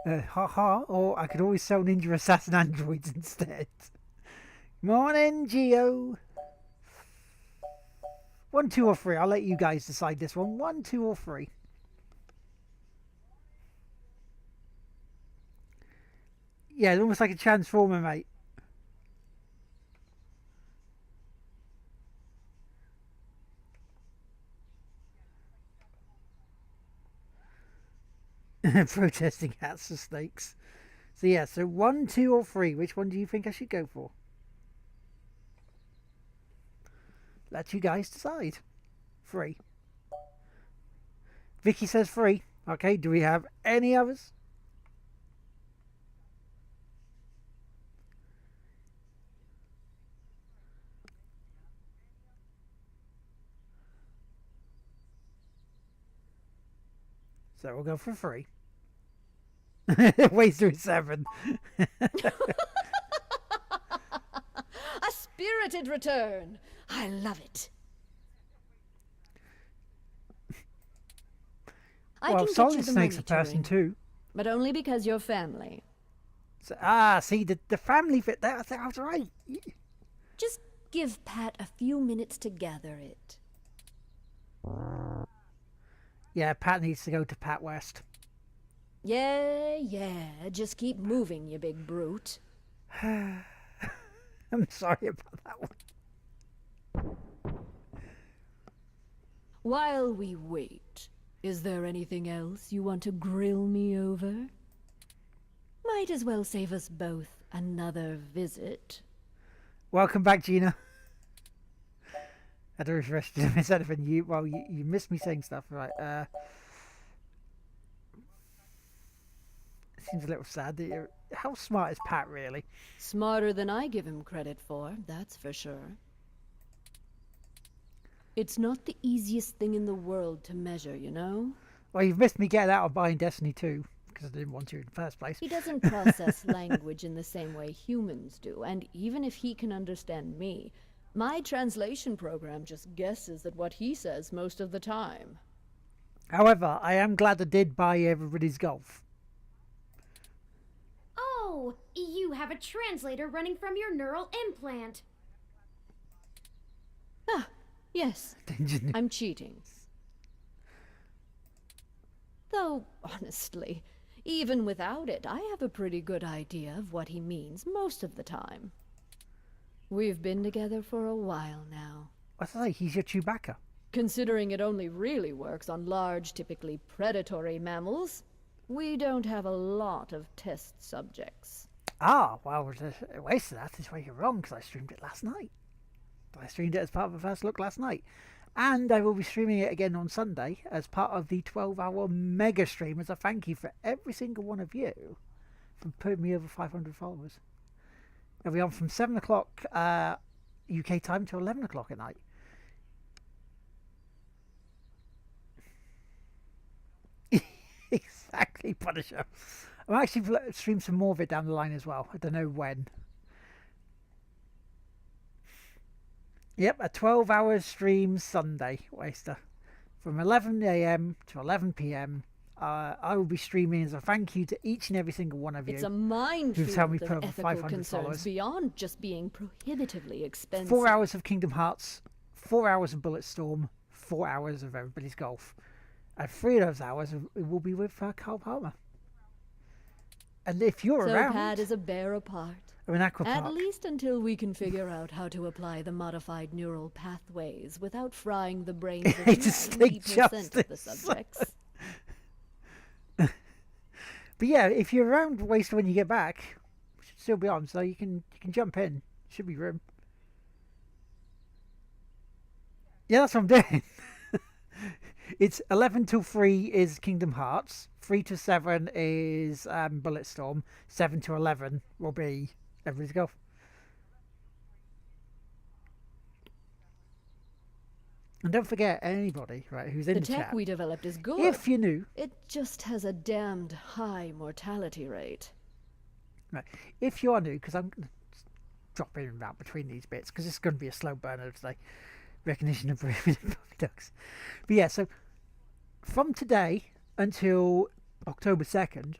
Haha, or I could always sell Ninja Assassin androids instead. Morning, Geo. 1, 2, or 3. I'll let you guys decide this one. 1, 2, or 3. Yeah, it's almost like a transformer, mate. Protesting hats for snakes. So yeah, so 1, 2, or 3. Which one do you think I should go for? Let you guys decide. 3. Vicky says 3. Okay, do we have any others? So we'll go for 3. Ways through 7. A spirited return. I love it. I Well, can get Solid you the Snake's money, a person Turing, too. but only because you're family. So, see, the family fit there. I was right. Just give Pat a few minutes to gather it. Yeah, Pat needs to go to Pat West. Yeah, just keep moving, you big brute. I'm sorry about that one. While we wait, is there anything else you want to grill me over? Might as well save us both another visit. Welcome back, Gina. I don't refresh to miss anything. You missed me saying stuff, right? It seems a little sad that you're. How smart is Pat really? Smarter than I give him credit for, that's for sure. It's not the easiest thing in the world to measure, you know? Well, you've missed me getting out of buying Destiny 2 because I didn't want to in the first place. He doesn't process language in the same way humans do, and even if he can understand me, My translation program just guesses at what he says most of the time. However, I am glad I did buy Everybody's Golf. Oh, you have a translator running from your neural implant. Ah, yes, I'm cheating. Though, honestly, even without it, I have a pretty good idea of what he means most of the time. We've been together for a while now. What's I say? He's your Chewbacca. Considering it only really works on large, typically predatory mammals, we don't have a lot of test subjects. Ah, well, the waste of that is where you're wrong, because I streamed it last night. I streamed it as part of a first look last night. And I will be streaming it again on Sunday as part of the 12-hour mega stream as a thank you for every single one of you for putting me over 500 followers. It'll be on from 7 o'clock UK time to 11 o'clock at night. Exactly, Punisher. I'm actually stream some more of it down the line as well. I don't know when. Yep, a 12-hour stream Sunday, Waster. From 11 AM to 11 PM. I will be streaming as a thank you to each and every single one of you. It's a minefield who's helped me of put over ethical 500 concerns followers. beyond just being prohibitively expensive. 4 hours of Kingdom Hearts, 4 hours of Bulletstorm, 4 hours of Everybody's Golf. And 3 of those hours will be with Carl Palmer. And if you're So around, Pat is a bear apart. or in Aqua At Park, least until we can figure out how to apply the modified neural pathways without frying the brains of Interstate 90% of the justice. subjects. but yeah, if you're around Waster when you get back, we should still be on, so you can jump in. Should be room. Yeah, that's what I'm doing. It's 11 till 3 is Kingdom Hearts, 3 to 7 is Bulletstorm, 7 to 11 will be Everybody's Golf. And don't forget, anybody who's in The the tech chat, we developed is good. if you're new, It just has a damned high mortality rate. right, if you are new, because I'm going to drop in and out between these bits, because it's going to be a slow burner today, recognition of puppy dogs. But yeah, so from today until October 2nd,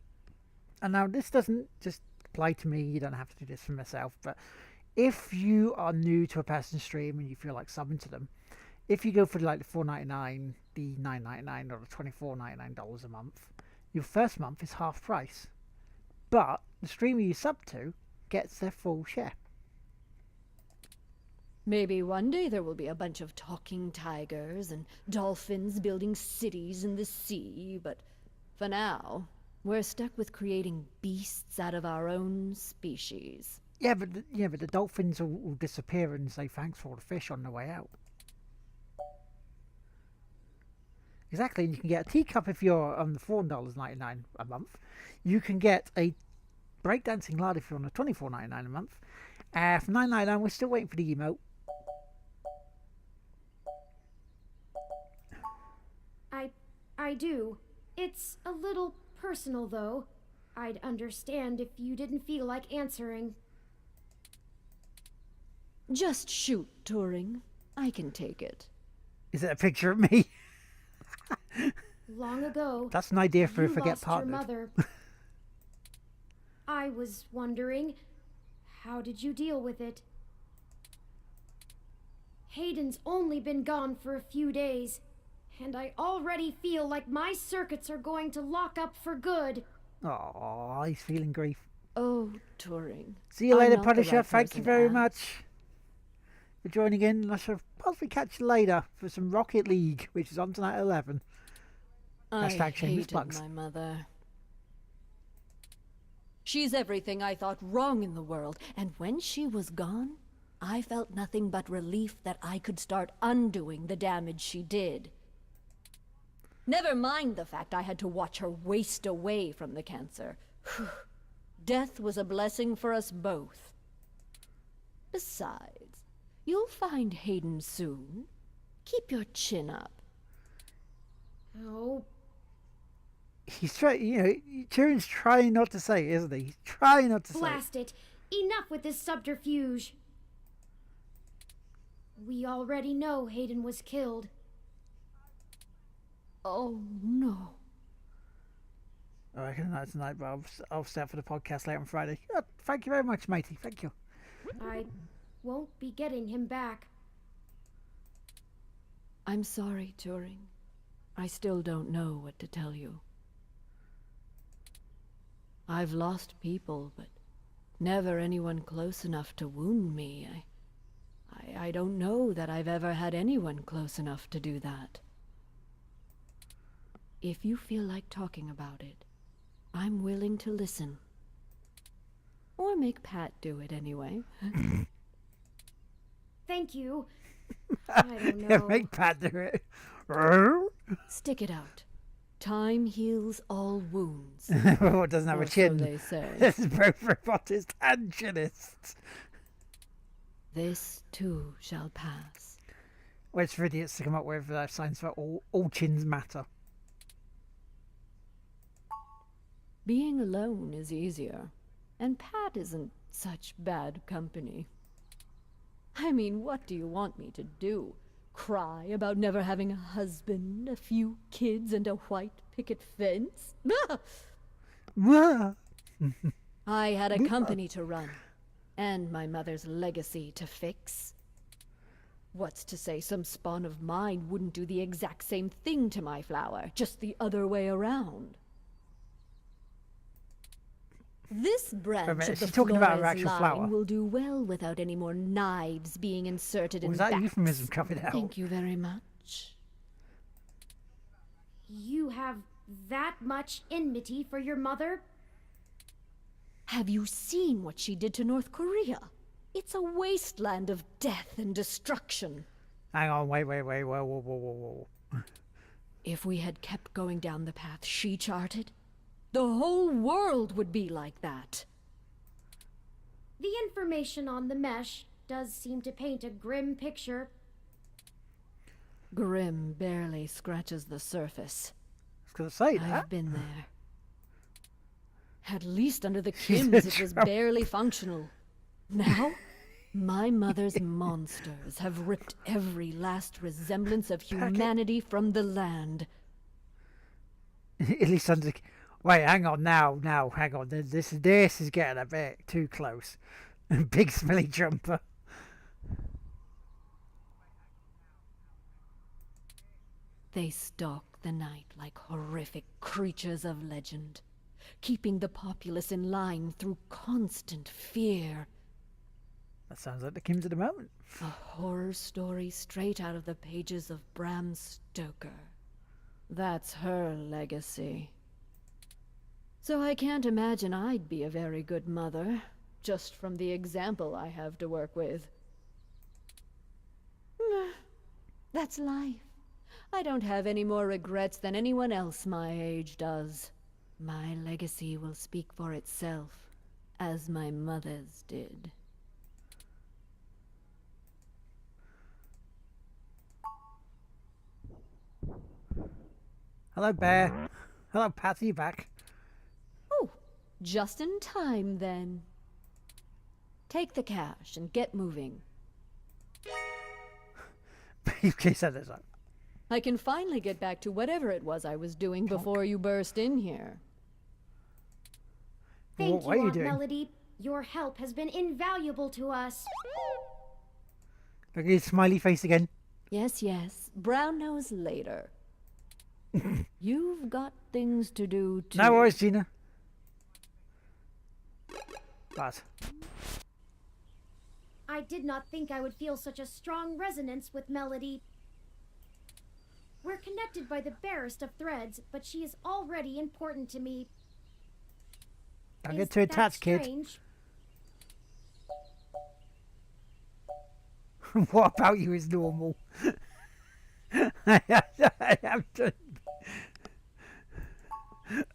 and now this doesn't just apply to me, you don't have to do this for myself, but if you are new to a person stream and you feel like subbing to them, if you go for like the $4.99, the $9.99 or the $24.99 a month, your first month is half price, but the streamer you sub to gets their full share. Maybe one day there will be a bunch of talking tigers and dolphins building cities in the sea, but for now, we're stuck with creating beasts out of our own species. Yeah, but the dolphins will disappear and say thanks for all the fish on the way out. Exactly, and you can get a teacup if you're on the $4.99 a month. You can get a breakdancing lad if you're on the $24.99 a month. For $9.99, we're still waiting for the emote. I do. It's a little personal, though. I'd understand if you didn't feel like answering. Just shoot, Turing. I can take it. Is it a picture of me? Long ago, That's an idea for you if I get lost your partnered. mother. I was wondering, how did you deal with it? Hayden's only been gone for a few days, and I already feel like my circuits are going to lock up for good. Oh, he's feeling grief. Oh, Turing. See you I'm later, not the Punisher. right Thank person you to very ask. much for joining in. And I shall possibly catch you later for some Rocket League, which is on tonight at 11. I Hashtag shameless hated plugs. my mother. She's everything I thought wrong in the world, and when she was gone, I felt nothing but relief that I could start undoing the damage she did. Never mind the fact I had to watch her waste away from the cancer. Death was a blessing for us both. Besides, you'll find Hayden soon. Keep your chin up. Oh, He's trying, Turing's trying not to say it, isn't he? He's trying not to say it. blast it. Enough with this subterfuge. We already know Hayden was killed. Oh, no. I reckon that's tonight, but I'll stay up for the podcast later on Friday. Thank you very much, matey. Thank you. I won't be getting him back. I'm sorry, Turing. I still don't know what to tell you. I've lost people, but never anyone close enough to wound me. I don't know that I've ever had anyone close enough to do that. If you feel like talking about it, I'm willing to listen. Or make Pat do it anyway. Thank you. I don't know. Yeah, make Pat do it. Stick it out. Time heals all wounds. Oh, it doesn't have Or a so chin. they say. This is both robotists and chinists. This too shall pass. Well, it's for idiots to come up with signs for all chins matter. Being alone is easier, and Pat isn't such bad company. I mean, what do you want me to do? Cry about never having a husband, a few kids, and a white picket fence? Wah! I had a company to run, and my mother's legacy to fix. What's to say some spawn of mine wouldn't do the exact same thing to my flower, just the other way around? This branch minute, of the she's talking about her Flores actual line flower. will do well without any more knives being inserted in Was that backs. euphemism coming out? Thank you very much. You have that much enmity for your mother? Have you seen what she did to North Korea? It's a wasteland of death and destruction. Hang on, wait, whoa. If we had kept going down the path she charted, the whole world would be like that. The information on the mesh does seem to paint a grim picture. Grim barely scratches the surface. I was going to say that. I've been there. At least under the She's Kims, a it was Trump. barely functional. Now, my mother's monsters have ripped every last resemblance of humanity from the land. At least under. Wait, hang on now. Hang on. This is getting a bit too close. Big smelly jumper. They stalk the night like horrific creatures of legend, keeping the populace in line through constant fear. That sounds like the Kims at the moment. A horror story straight out of the pages of Bram Stoker. That's her legacy. So I can't imagine I'd be a very good mother, just from the example I have to work with. That's life. I don't have any more regrets than anyone else my age does. My legacy will speak for itself, as my mother's did. Hello, Bear. Hello, Patty, you back? Oh, just in time then. Take the cash and get moving. Briefcase said this up. I can finally get back to whatever it was I was doing before you burst in here. Thank What are you, you Aunt doing? Melody. Your help has been invaluable to us. Look at his smiley face again. Yes, yes. Brown nose later. You've got things to do too. No worries, Gina. But I did not think I would feel such a strong resonance with Melody. We're connected by the barest of threads, but she is already important to me. don't Is get too that attached, kid. strange? What about you is normal? I am just-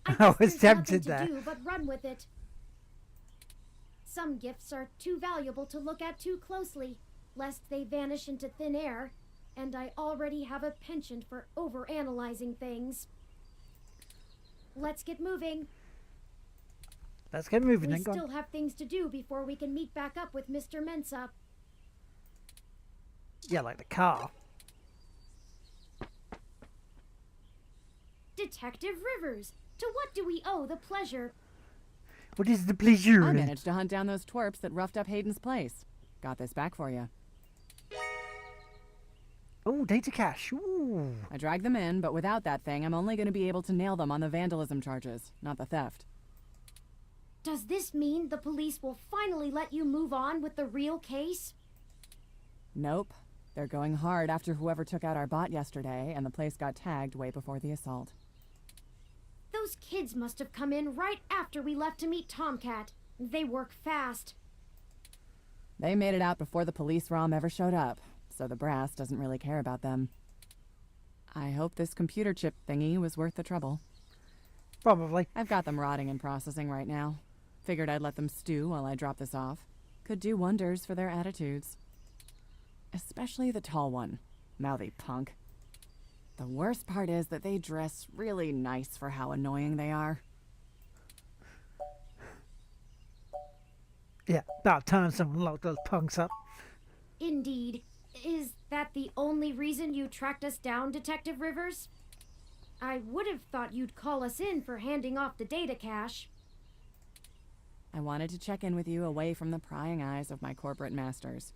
I guess was there's nothing tempted to there. do but run with it. Some gifts are too valuable to look at too closely, lest they vanish into thin air, and I already have a penchant for overanalyzing things. Let's get moving. Let's get moving We then. Go on. still have things to do before we can meet back up with Mr. Mensa. Yeah, like the car. Detective Rivers, to what do we owe the pleasure? What is the pleasure? I managed to hunt down those twerps that roughed up Hayden's place. Got this back for you. Oh, data cache. Ooh. I dragged them in, but without that thing, I'm only going to be able to nail them on the vandalism charges, not the theft. Does this mean the police will finally let you move on with the real case? Nope. They're going hard after whoever took out our bot yesterday, and the place got tagged way before the assault. Those kids must have come in right after we left to meet Tomcat. They work fast. They made it out before the police ROM ever showed up, so the brass doesn't really care about them. I hope this computer chip thingy was worth the trouble. Probably. I've got them rotting and processing right now. Figured I'd let them stew while I drop this off. Could do wonders for their attitudes. Especially the tall one. Mouthy punk. The worst part is that they dress really nice for how annoying they are. Yeah, about time someone locked those punks up. Indeed. Is that the only reason you tracked us down, Detective Rivers? I would have thought you'd call us in for handing off the data cache. I wanted to check in with you away from the prying eyes of my corporate masters.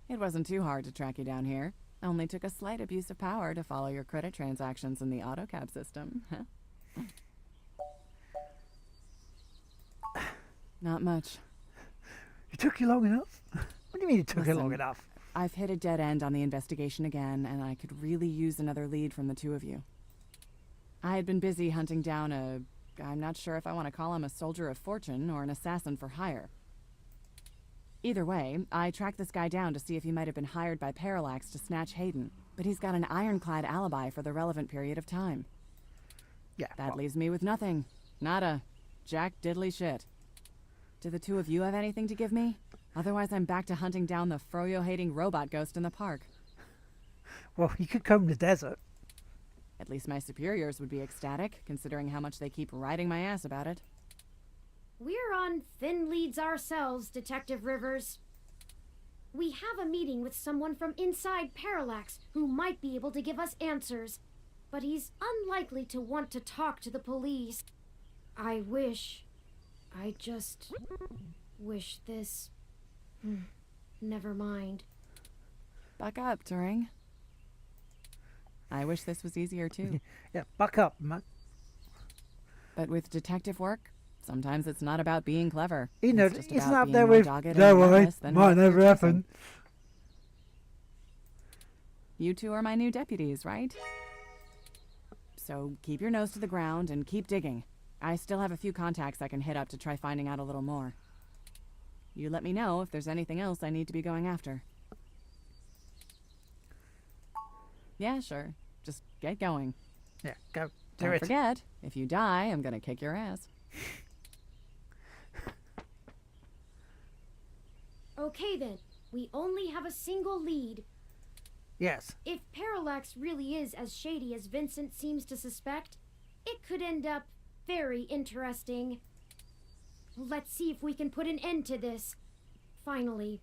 It wasn't too hard to track you down here. Only took a slight abuse of power to follow your credit transactions in the AutoCAD system. Not much. It took you long enough? What do you mean it took you long Listen, enough? I've hit a dead end on the investigation again, and I could really use another lead from the two of you. I had been busy hunting down I'm not sure if I want to call him a soldier of fortune or an assassin for hire. Either way, I tracked this guy down to see if he might have been hired by Parallax to snatch Hayden, but he's got an ironclad alibi for the relevant period of time. Yeah. That well, leaves me with nothing. Nada. Jack diddly shit. Do the two of you have anything to give me? Otherwise, I'm back to hunting down the froyo-hating robot ghost in the park. well, you could comb the desert. At least my superiors would be ecstatic, considering how much they keep riding my ass about it. We're on thin leads ourselves, Detective Rivers. We have a meeting with someone from inside Parallax who might be able to give us answers, but he's unlikely to want to talk to the police. I just wish this... Never mind. Buck up, Turing. I wish this was easier too. Yeah, buck up, man. But with detective work, sometimes it's not about being clever. You know, just it's about not being there more with, dogged and don't worry, relentless than might whoever never you're chasing. happen. You two are my new deputies, right? So keep your nose to the ground and keep digging. I still have a few contacts I can hit up to try finding out a little more. You let me know if there's anything else I need to be going after. Yeah, sure. Just get going. Yeah, go. Do Don't it. forget, if you die, I'm gonna kick your ass. Okay then, we only have a single lead. Yes. If Parallax really is as shady as Vincent seems to suspect, it could end up very interesting. Let's see if we can put an end to this. Finally.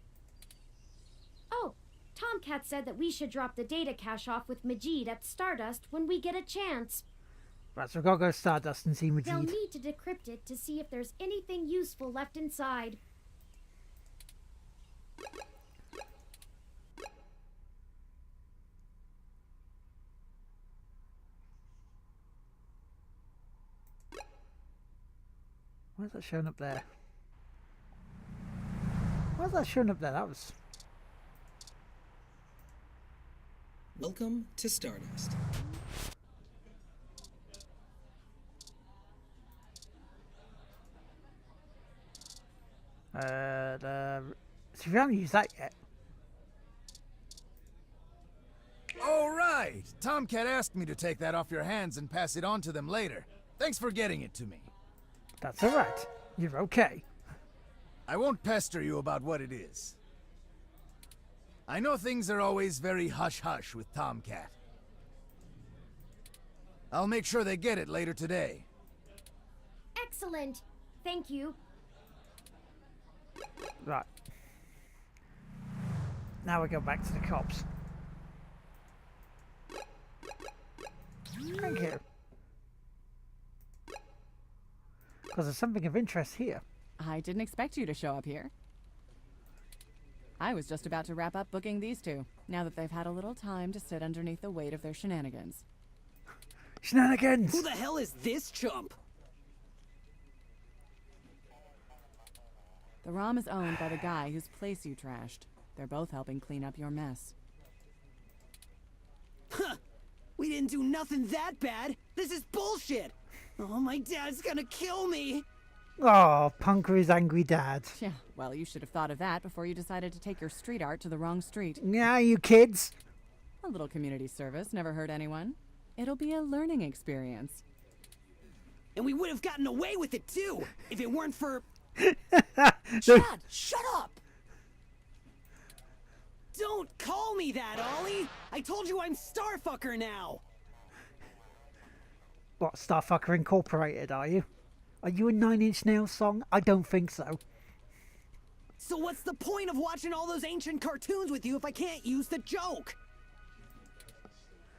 Oh, Tomcat said that we should drop the data cache off with Majid at Stardust when we get a chance. Right, so we've got to go to Stardust and see They'll Majid. need to decrypt it to see if there's anything useful left inside. Why is that showing up there? Why is that showing up there? That was... Welcome to Stardust. So we haven't used that yet. Oh, right. Tomcat asked me to take that off your hands and pass it on to them later. Thanks for getting it to me. That's alright. You're okay. I won't pester you about what it is. I know things are always very hush-hush with Tomcat. I'll make sure they get it later today. Excellent. Thank you. Right. Now we go back to the cops. Thank you. Because there's something of interest here. I didn't expect you to show up here. I was just about to wrap up booking these two, now that they've had a little time to sit underneath the weight of their shenanigans. Shenanigans! Who the hell is this chump? The ROM is owned by the guy whose place you trashed. They're both helping clean up your mess. Huh! We didn't do nothing that bad! This is bullshit! Oh, my dad's gonna kill me! Oh, Punk with his angry dad. Yeah, well, you should have thought of that before you decided to take your street art to the wrong street. Yeah, you kids. A little community service never hurt anyone. It'll be a learning experience. And we would have gotten away with it too, if it weren't for... Chad, shut up! Don't call me that, Ollie! I told you I'm Starfucker now! What, Starfucker Incorporated, are you? Are you a Nine Inch Nails song? I don't think so. So what's the point of watching all those ancient cartoons with you if I can't use the joke?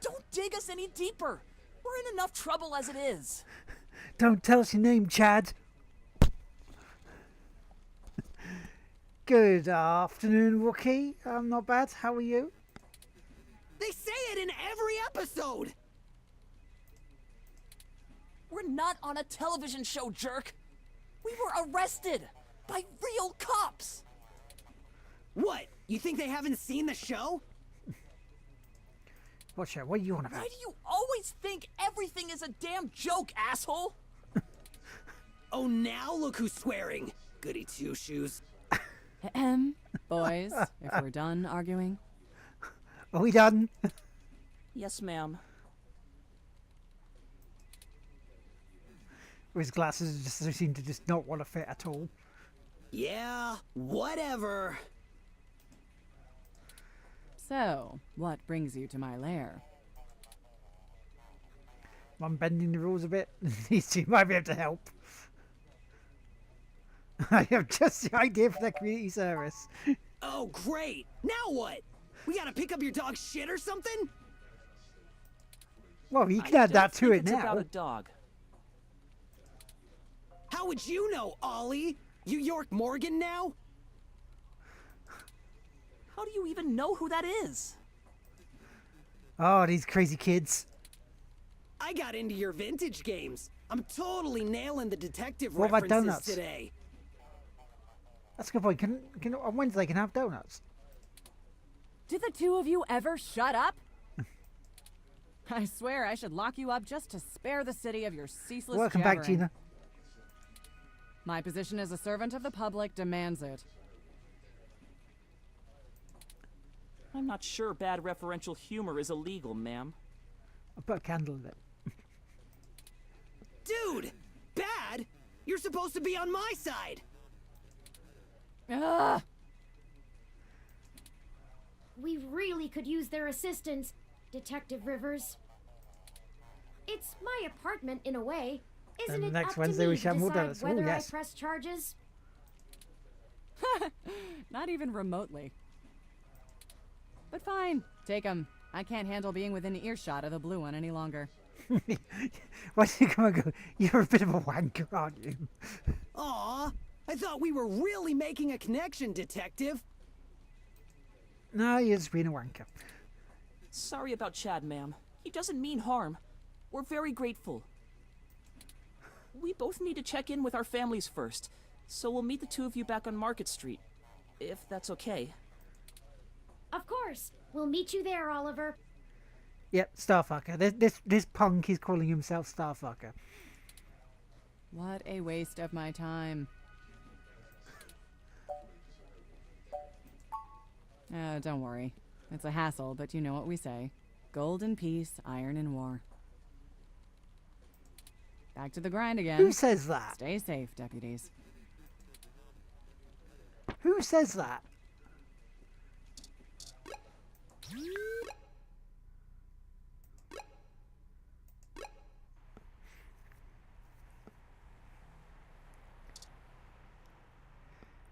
Don't dig us any deeper. We're in enough trouble as it is. Don't tell us your name, Chad. Good afternoon, Rookie. I'm not bad. How are you? They say it in every episode! We're not on a television show, jerk. We were arrested by real cops. What? You think they haven't seen the show? What show? What are you on about? Why do you always think everything is a damn joke, asshole? Oh, now look who's swearing. Goody two-shoes. Ahem. Boys, if we're done arguing. Are we done? Yes, ma'am. His glasses just seem to just not want to fit at all. Yeah, whatever. So, what brings you to my lair? I'm bending the rules a bit. These two might be able to help. I have just the idea for that community service. Oh, great. Now what? We gotta pick up your dog's shit or something? Well, you can add that to it It's now. about a dog. How would you know, Ollie? You York Morgan now? How do you even know who that is? Oh, these crazy kids. I got into your vintage games. I'm totally nailing the detective What about references donuts? today. That's a good point. Can on Wednesday can I have donuts? Did the two of you ever shut up? I swear I should lock you up just to spare the city of your ceaseless Welcome back, jabbering. Gina. My position as a servant of the public demands it. I'm not sure bad referential humor is illegal, ma'am. I put a candle in it. Dude! Bad? You're supposed to be on my side! Ugh! We really could use their assistance, Detective Rivers. It's my apartment in a way. Isn't Then it next up Wednesday to me we shall to have more decide donuts. Oh, whether yes. I press charges? Not even remotely. But fine, take 'em. I can't handle being within earshot of the blue one any longer. Why do you come and go? You're a bit of a wanker, aren't you? Aw, I thought we were really making a connection, Detective. No, you're just being a wanker. Sorry about Chad, ma'am. He doesn't mean harm. We're very grateful. We both need to check in with our families first, so we'll meet the two of you back on Market Street, if that's okay. Of course. We'll meet you there, Oliver. Yep, Starfucker. This punk is calling himself Starfucker. What a waste of my time. Don't worry. It's a hassle, but you know what we say. Gold in peace, iron in war. Back to the grind again. Who says that? Stay safe, deputies. Who says that?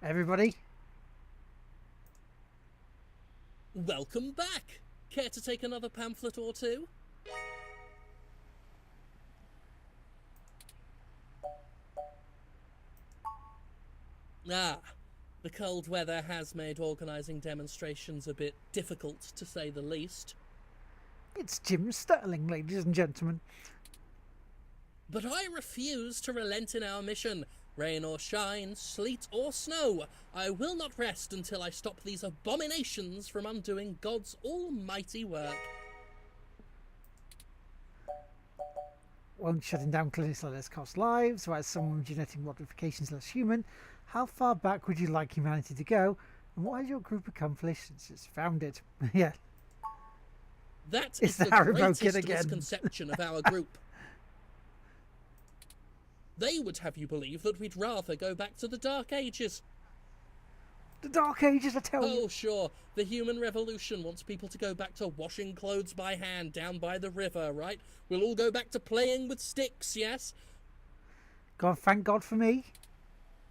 Everybody? Welcome back! Care to take another pamphlet or two? Ah, the cold weather has made organising demonstrations a bit difficult, to say the least. It's Jim Sterling, ladies and gentlemen. But I refuse to relent in our mission. Rain or shine, sleet or snow, I will not rest until I stop these abominations from undoing God's almighty work. Won't shutting down clinics let us cost lives, or as someone with genetic modifications less human? How far back would you like humanity to go? And what has your group accomplished since it's founded? Yeah. That It's is the the Haribo greatest kid again. misconception of our group. They would have you believe that we'd rather go back to the Dark Ages. The Dark Ages, I tell you. Oh, sure, the human revolution wants people to go back to washing clothes by hand down by the river, right? We'll all go back to playing with sticks, yes? God, thank God for me.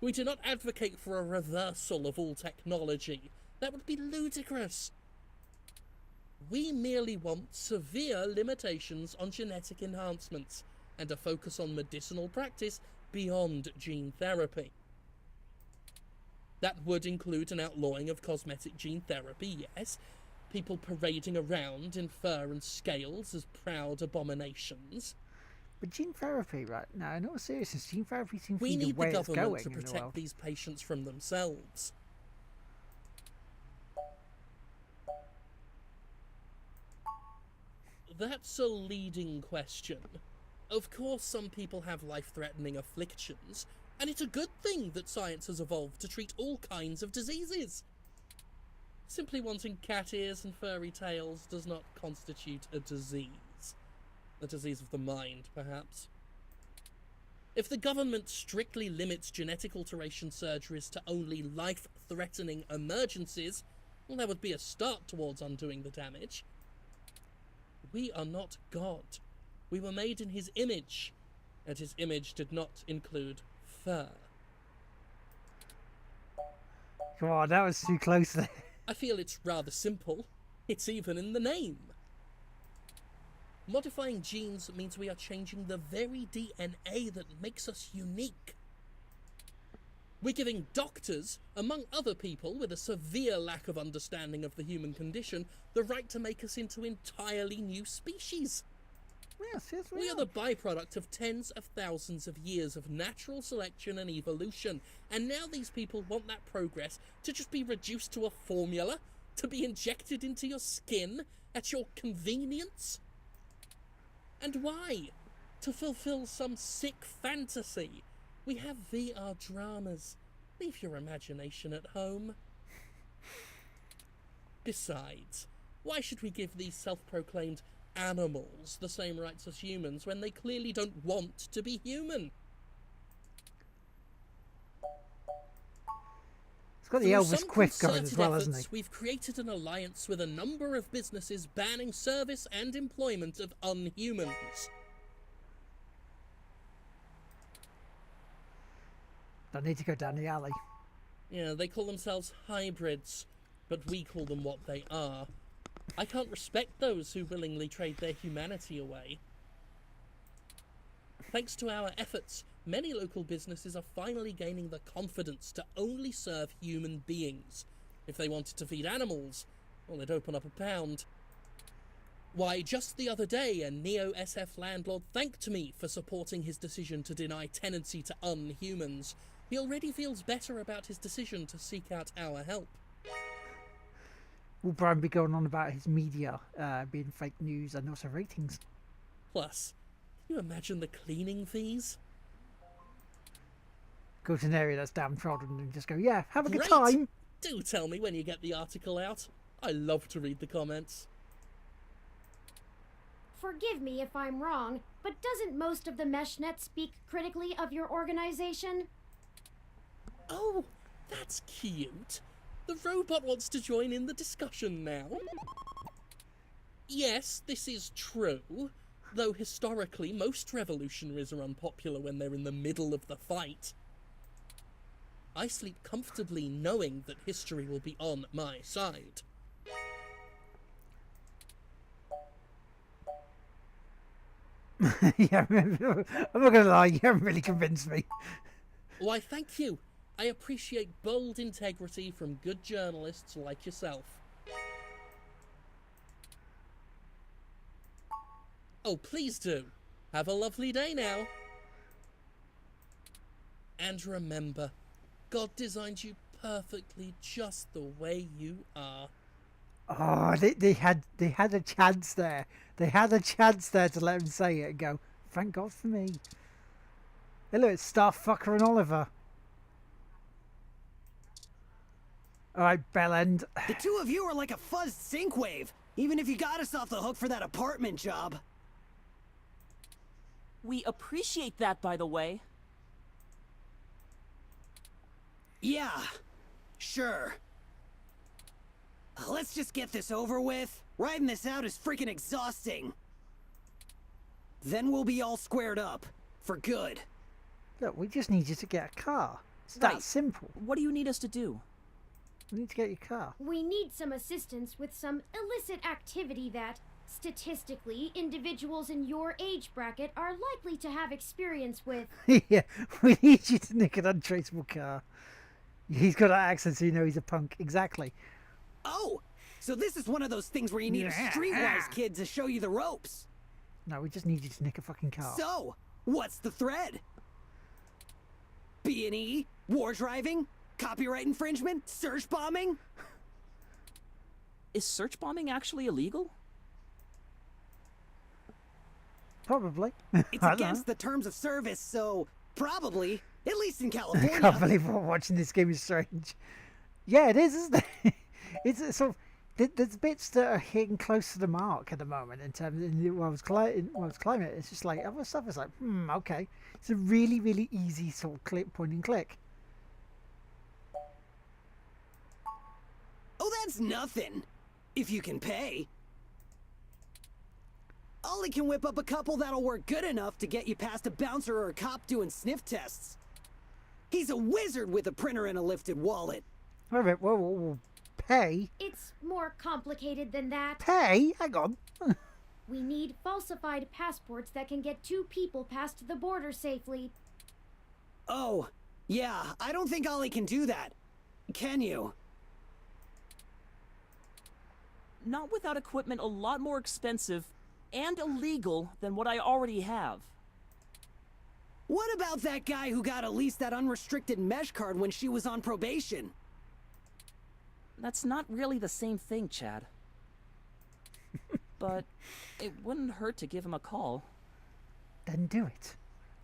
We do not advocate for a reversal of all technology. That would be ludicrous. We merely want severe limitations on genetic enhancements and a focus on medicinal practice beyond gene therapy. That would include an outlawing of cosmetic gene therapy, yes, people parading around in fur and scales as proud abominations. But gene therapy, right? No, in all seriousness, gene therapy seems to We be the need way the it's government going to in the protect world. these patients from themselves. That's a leading question. Of course, some people have life-threatening afflictions, and it's a good thing that science has evolved to treat all kinds of diseases. Simply wanting cat ears and furry tails does not constitute a disease. A disease of the mind, perhaps. If the government strictly limits genetic alteration surgeries to only life-threatening emergencies, well, that would be a start towards undoing the damage. We are not God. We were made in his image, and his image did not include fur. Come on, that was too close there. I feel it's rather simple. It's even in the name. Modifying genes means we are changing the very DNA that makes us unique. We're giving doctors, among other people with a severe lack of understanding of the human condition, the right to make us into entirely new species. Yes, We are the byproduct of tens of thousands of years of natural selection and evolution, and now these people want that progress to just be reduced to a formula, to be injected into your skin at your convenience? And why? To fulfill some sick fantasy. We have VR dramas. Leave your imagination at home. Besides, why should we give these self-proclaimed animals the same rights as humans when they clearly don't want to be human? It's got the Through Elvis some quiff going as concerted well, hasn't efforts, he? We've created an alliance with a number of businesses banning service and employment of unhumans. Don't need to go down the alley. Yeah, they call themselves hybrids, but we call them what they are. I can't respect those who willingly trade their humanity away. Thanks to our efforts, many local businesses are finally gaining the confidence to only serve human beings. If they wanted to feed animals, well, they'd open up a pound. Why, just the other day, a neo-SF landlord thanked me for supporting his decision to deny tenancy to unhumans. He already feels better about his decision to seek out our help. Will Brian be going on about his media being fake news and also ratings? Plus, can you imagine the cleaning fees? Go to an area that's downtrodden and just go, yeah, have a good Great! time. Do tell me when you get the article out. I love to read the comments. Forgive me if I'm wrong, but doesn't most of the MeshNet speak critically of your organization? Oh, that's cute. The robot wants to join in the discussion now. Yes, this is true, though historically most revolutionaries are unpopular when they're in the middle of the fight. I sleep comfortably knowing that history will be on my side. Yeah, I'm not gonna lie, you haven't really convinced me. Why, thank you. I appreciate bold integrity from good journalists like yourself. Oh, please do. Have a lovely day now. And remember, God designed you perfectly just the way you are. Oh, they had a chance there. They had a chance there to let him say it and go, thank God for me. Hey look, it's Starfucker and Oliver. Alright, Bellend. The two of you are like a fuzzed sync-wave, even if you got us off the hook for that apartment job. We appreciate that, by the way. Yeah, sure. Let's just get this over with. Riding this out is freaking exhausting. Then we'll be all squared up. For good. Look, we just need you to get a car. It's Right. that simple. What do you need us to do? We need to get your car. We need some assistance with some illicit activity that, statistically, individuals in your age bracket are likely to have experience with. Yeah, we need you to nick an untraceable car. He's got an accent, so you know he's a punk. Exactly. Oh, so this is one of those things where you need a streetwise kid to show you the ropes. No, we just need you to nick a fucking car. So, what's the thread? B&E? War driving? Copyright infringement? Search bombing? Is search bombing actually illegal? Probably. It's I don't against know. the terms of service, so probably, at least in I California. can't believe we're watching this game is strange. Yeah, it is, isn't it? It's sort of there's bits that are hitting close to the mark at the moment in terms of while I was climbing it. It's just like other stuff is like, okay. It's a really, really easy sort of point and click. Oh, that's nothing. If you can pay. Ollie can whip up a couple that'll work good enough to get you past a bouncer or a cop doing sniff tests. He's a wizard with a printer and a lifted wallet. Wait a minute, whoa, pay? It's more complicated than that. Pay? Hang on. We need falsified passports that can get two people past the border safely. Oh, yeah, I don't think Ollie can do that. Can you? Not without equipment a lot more expensive and illegal than what I already have. What about that guy who got at least that unrestricted mesh card when she was on probation? That's not really the same thing, Chad. But it wouldn't hurt to give him a call. Then do it.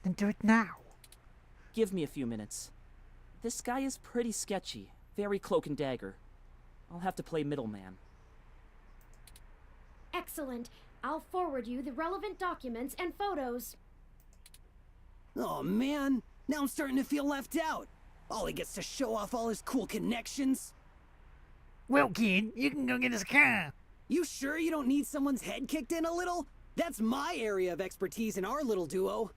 Then do it now. Give me a few minutes. This guy is pretty sketchy, very cloak and dagger. I'll have to play middleman. Excellent. I'll forward you the relevant documents and photos. Oh man, now I'm starting to feel left out. Ollie gets to show off all his cool connections. Well, kid, you can go get us a car. You sure you don't need someone's head kicked in a little? That's my area of expertise in our little duo.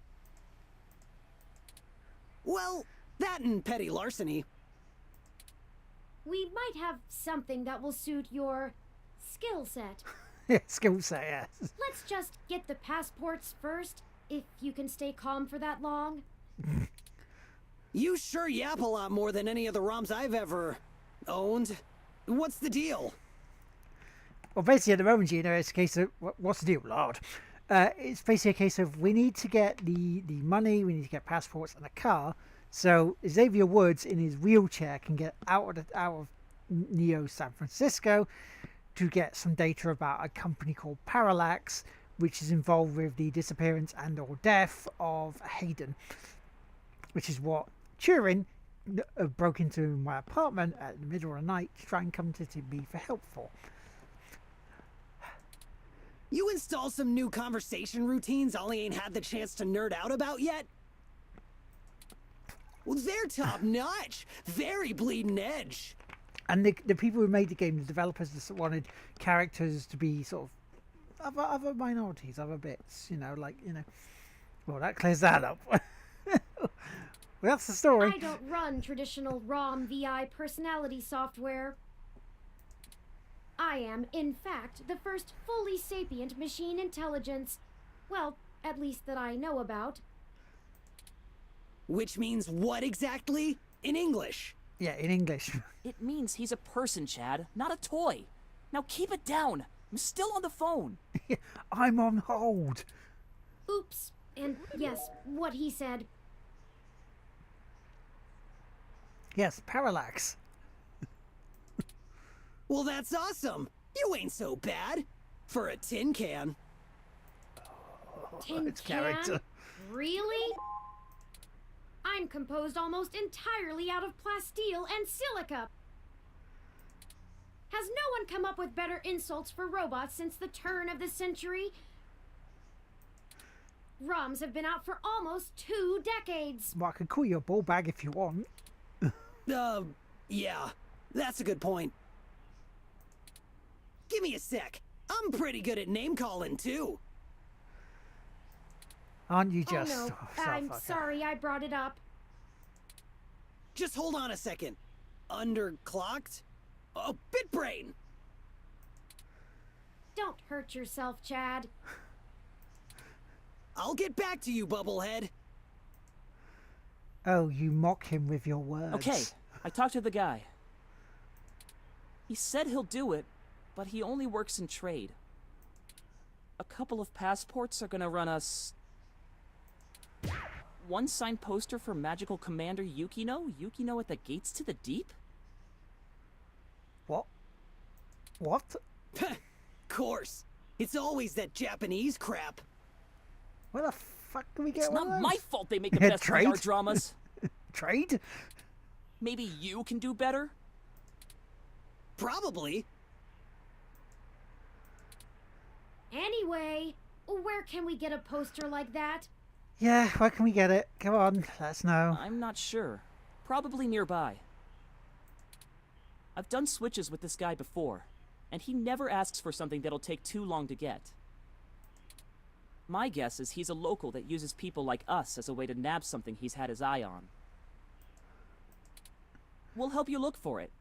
Well, that and petty larceny. We might have something that will suit your skill set. Skill set, yes. Let's just get the passports first, if you can stay calm for that long. You sure yap a lot more than any of the ROMs I've ever owned. What's the deal? Well, basically, at the moment, you know, it's a case of what's the deal, Lord? It's basically a case of we need to get the money, we need to get passports and a car, so Xavier Woods in his wheelchair can get out of Neo San Francisco to get some data about a company called Parallax, which is involved with the disappearance and or death of Hayden, which is what Turing broke into my apartment at the middle of the night to try and come to me for help for. You install some new conversation routines Ollie ain't had the chance to nerd out about yet? Well, they're top notch. Very bleeding edge. And the people who made the game, the developers, just wanted characters to be sort of other minorities, other bits, you know, like, you know. Well, that clears that up. Well, that's the story. I don't run traditional ROM VI personality software. I am, in fact, the first fully sapient machine intelligence. Well, at least that I know about. Which means what exactly? In English. Yeah, in English. It means he's a person, Chad, not a toy. Now keep it down. I'm still on the phone. I'm on hold. Oops. And yes, what he said. Yes, Parallax. Well, that's awesome. You ain't so bad. For a tin can. Tin its can? character. Really? I'm composed almost entirely out of plasteel and silica. Has no one come up with better insults for robots since the turn of the century? ROMs have been out for almost 2 decades. Well, I can call you a ball bag if you want. Yeah. That's a good point. Give me a sec. I'm pretty good at name calling, too. Aren't you just? Oh no, Oh, I'm fucker. sorry I brought it up. Just hold on a second. Underclocked? Oh, Bitbrain! Don't hurt yourself, Chad. I'll get back to you, Bubblehead. Oh, you mock him with your words. Okay, I talked to the guy. He said he'll do it, but he only works in trade. A couple of passports are gonna run us... one signed poster for Magical Commander Yukino? Yukino at the Gates to the Deep? What? What? Course. It's always that Japanese crap. Where the fuck do we get It's one not of my those? fault they make the best Trade? VR dramas. Trade? Maybe you can do better? Probably. Anyway, where can we get a poster like that? Yeah, where can we get it? Come on, let us know. I'm not sure. Probably nearby. I've done switches with this guy before, and he never asks for something that'll take too long to get. My guess is he's a local that uses people like us as a way to nab something he's had his eye on. We'll help you look for it.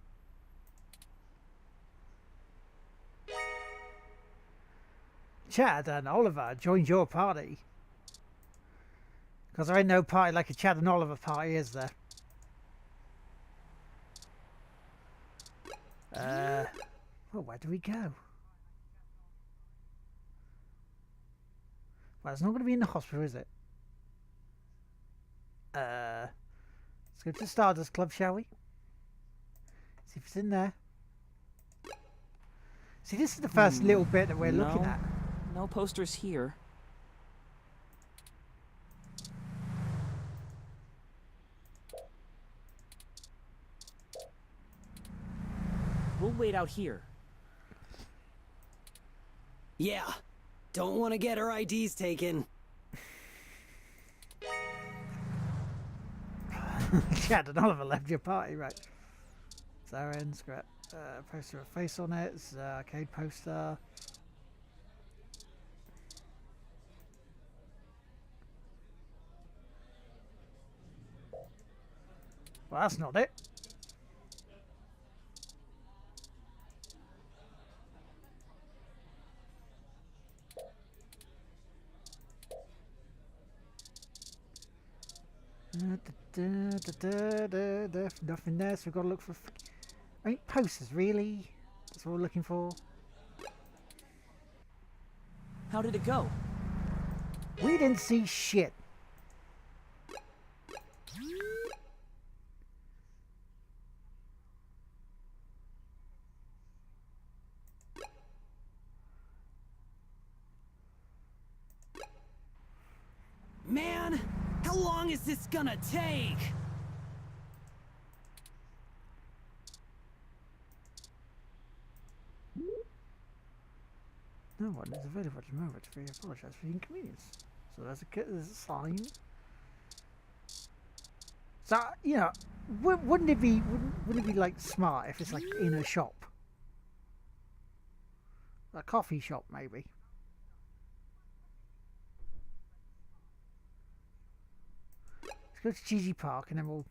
Chad and Oliver joined your party. Because there ain't no party like a Chad and Oliver party, is there? Well, where do we go? Well, it's not going to be in the hospital, is it? Let's go to the Stardust Club, shall we? See if it's in there. See, this is the first little bit that we're looking at. No posters here. We'll wait out here. Yeah. Don't want to get our IDs taken. Chad and Oliver left your party, right? Saren, scrap. Poster with a face on it. It's arcade poster. Well, that's not it. Nothing there, so we've got to look for. I mean, posters, really? That's what we're looking for. How did it go? We didn't see shit. Man, how long is this gonna take? No one is available at the moment. We apologize for the inconvenience. So there's a sign. So, you know, wouldn't it be like smart if it's like in a shop? A coffee shop, maybe. Let's go to Gigi Park and then we'll...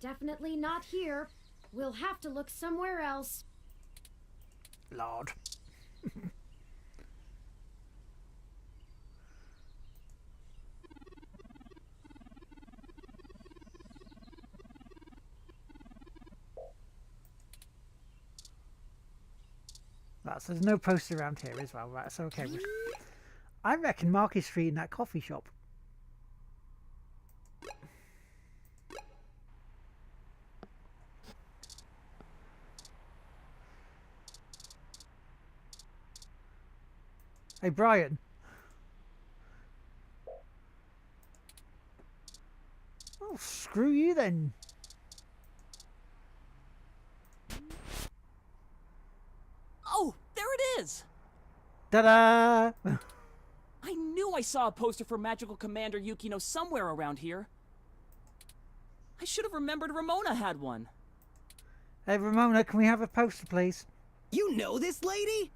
Definitely not here. We'll have to look somewhere else. Lord. Right, so there's no poster around here as well, right? So okay, I reckon Market Street in that coffee shop. Hey, Brian. Oh, screw you then. Oh, there it is! Ta-da! I knew I saw a poster for Magical Commander Yukino somewhere around here. I should have remembered Ramona had one. Hey, Ramona, can we have a poster, please? You know this lady?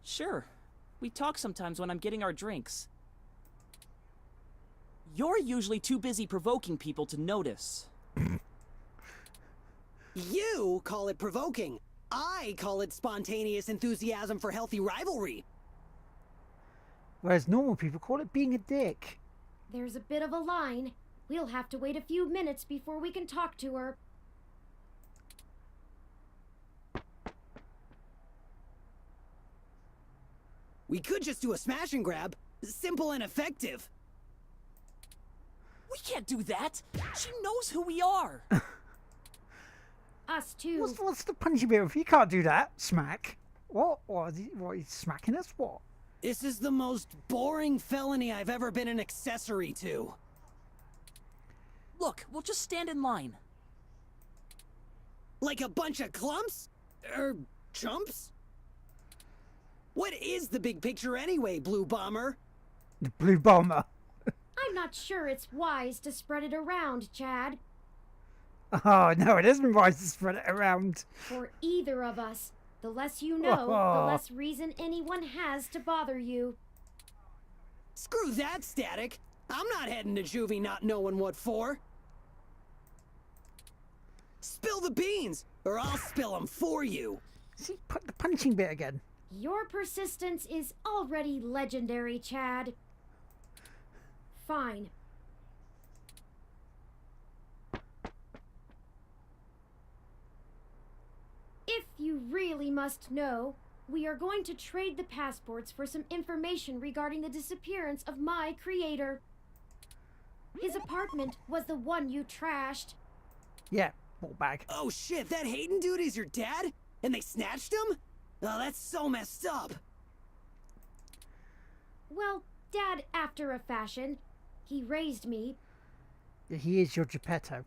Sure. We talk sometimes when I'm getting our drinks. You're usually too busy provoking people to notice. You call it provoking. I call it spontaneous enthusiasm for healthy rivalry. Whereas normal people call it being a dick. There's a bit of a line. We'll have to wait a few minutes before we can talk to her. We could just do a smash and grab. Simple and effective. We can't do that! She knows who we are! Us too. What's the punching bit? If you can't do that, smack. What? What is he smacking us? What? This is the most boring felony I've ever been an accessory to. Look, we'll just stand in line. Like a bunch of clumps? Chumps? What is the big picture anyway, Blue Bomber? The Blue Bomber. I'm not sure it's wise to spread it around, Chad. Oh, no, it isn't wise to spread it around. For either of us. The less you know, the less reason anyone has to bother you. Screw that, Static. I'm not heading to juvie not knowing what for. Spill the beans, or I'll spill them for you. See, put the punching bit again. Your persistence is already legendary, Chad. Fine. If you really must know, we are going to trade the passports for some information regarding the disappearance of my creator. His apartment was the one you trashed. Yeah, ball bag. Oh shit, that Hayden dude is your dad? And they snatched him? Oh, that's so messed up. Well, Dad, after a fashion. He raised me. He is your Geppetto.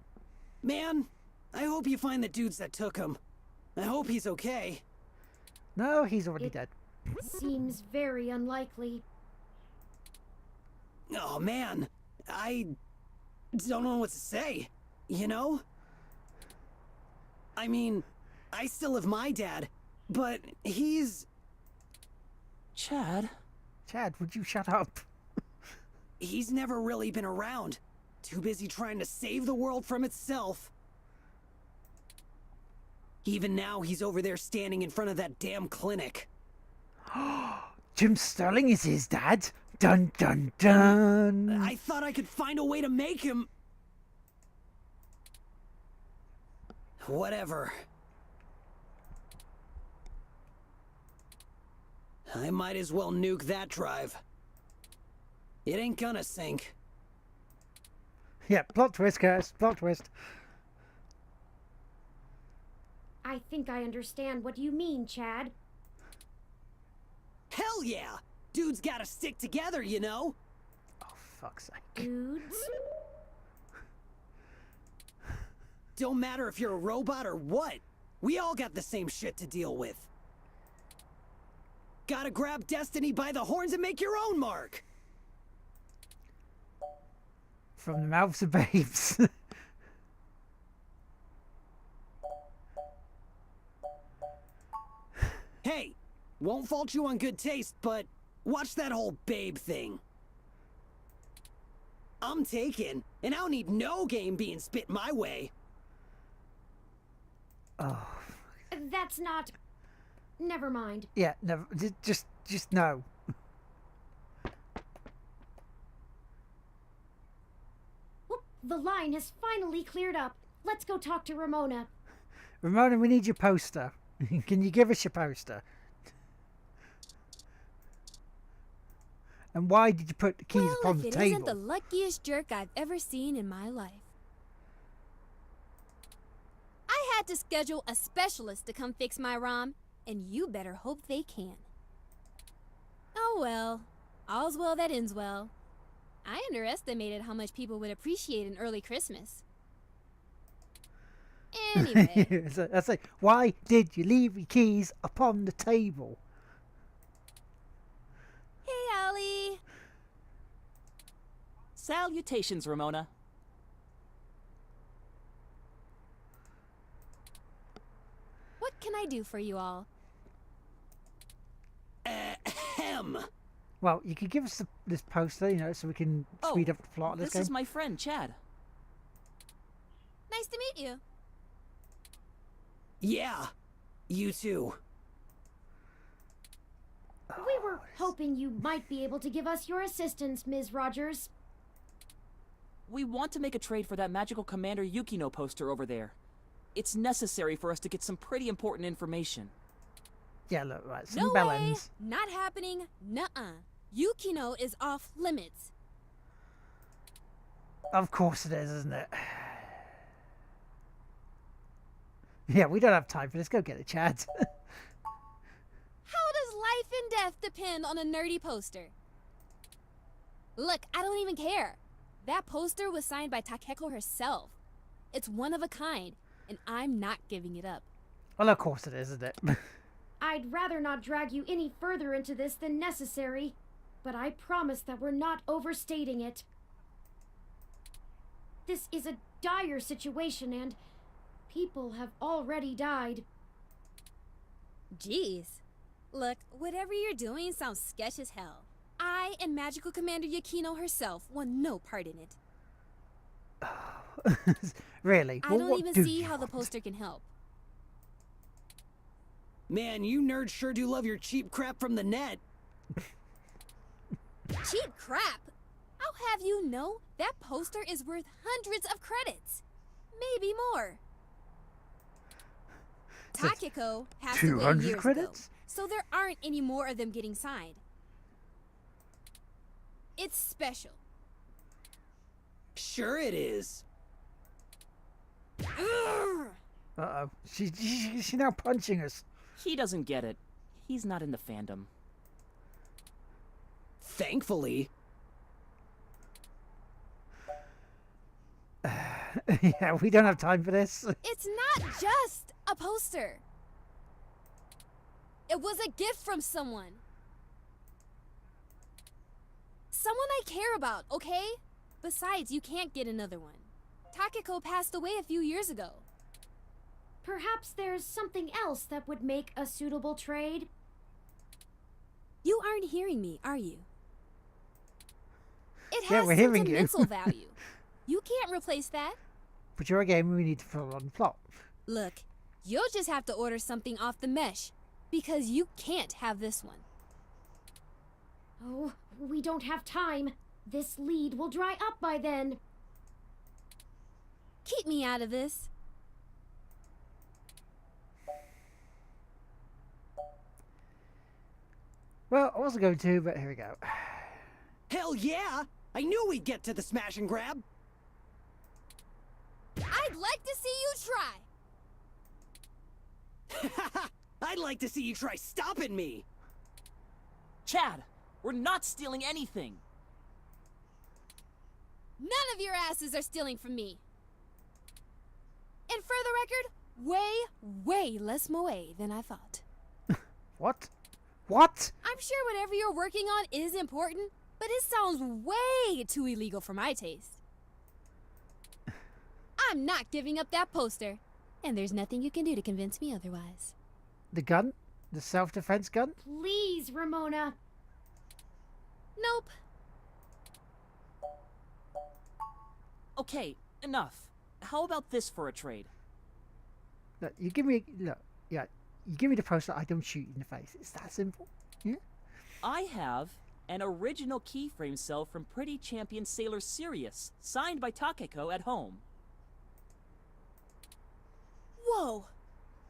Man, I hope you find the dudes that took him. I hope he's okay. No, he's already dead. Seems very unlikely. Oh man, I don't know what to say, you know? I mean, I still have my dad, but he's... Chad? Chad, would you shut up? He's never really been around. Too busy trying to save the world from itself. Even now, he's over there standing in front of that damn clinic. Jim Sterling is his dad? Dun dun dun! I thought I could find a way to make him... Whatever. I might as well nuke that drive. It ain't gonna sink. Yeah, plot twist, Curse. Plot twist. I think I understand what you mean, Chad. Hell yeah! Dudes gotta stick together, you know? Oh, fuck's sake. Dudes? Don't matter if you're a robot or what. We all got the same shit to deal with. Gotta grab destiny by the horns and make your own mark! From the mouths of babes. Hey, won't fault you on good taste, but watch that whole babe thing. I'm taken, and I don't need no game being spit my way. Oh. That's not... Never mind. Yeah, never. Just no. Whoop, the line has finally cleared up. Let's go talk to Ramona. Ramona, we need your poster. Can you give us your poster? And why did you put the keys Well, upon if the it table? isn't the luckiest jerk I've ever seen in my life. I had to schedule a specialist to come fix my ROM, and you better hope they can. Oh well, all's well that ends well. I underestimated how much people would appreciate an early Christmas. Anyway, That's like, why did you leave your keys upon the table? hey Ollie. Salutations, Ramona. What can I do for you all? Ahem. Well, you could give us this poster, you know, so we can speed up the plot of this this game. is my friend, Chad. Nice to meet you. Yeah, you too. We were hoping you might be able to give us your assistance, Ms. Rogers. We want to make a trade for that magical Commander Yukino poster over there. It's necessary for us to get some pretty important information. Yeah, look, right, some No way! bellends. Not happening. Nuh-uh. Yukino is off limits. Of course it is, isn't it? Yeah, we don't have time for this. Go get it, Chad. How does life and death depend on a nerdy poster? Look, I don't even care. That poster was signed by Takeko herself. It's one of a kind, and I'm not giving it up. Well, of course it is, isn't it? I'd rather not drag you any further into this than necessary, but I promise that we're not overstating it. This is a dire situation, and people have already died. Jeez. Look, whatever you're doing sounds sketch as hell. I and Magical Commander Yukino herself want no part in it. Really? I Well, don't what even do see you how the want? poster can help. Man, you nerds sure do love your cheap crap from the net. Cheap crap! I'll have you know that poster is worth hundreds of credits. Maybe more. Takeko passed away 200 years credits? ago, so there aren't any more of them getting signed. It's special. Sure it is. Urgh. Uh-oh. She's now punching us. He doesn't get it. He's not in the fandom. Thankfully. Yeah, we don't have time for this. It's not just a poster. It was a gift from someone. Someone I care about, okay? Besides, you can't get another one. Takeko passed away a few years ago. Perhaps there's something else that would make a suitable trade? You aren't hearing me, are you? It Yeah, has we're hearing you. sentimental value. You can't replace that. But you're a game and we need to follow on the plot. Look, you'll just have to order something off the mesh, because you can't have this one. Oh, we don't have time. This lead will dry up by then. Keep me out of this. Well, I wasn't going to, but here we go. Hell yeah! I knew we'd get to the smash and grab. I'd like to see you try. I'd like to see you try stopping me. Chad, we're not stealing anything. None of your asses are stealing from me. And for the record, way less moe than I thought. What? What? I'm sure whatever you're working on is important, but it sounds way too illegal for my taste. I'm not giving up that poster, and there's nothing you can do to convince me otherwise. The gun? The self-defense gun? Please, Ramona. Nope. Okay, enough. How about this for a trade? Look, you give me... Look, yeah. You give me the poster, I don't shoot you in the face. It's that simple. Yeah? I have an original keyframe cell from Pretty Champion Sailor Sirius, signed by Takeko at home. Whoa.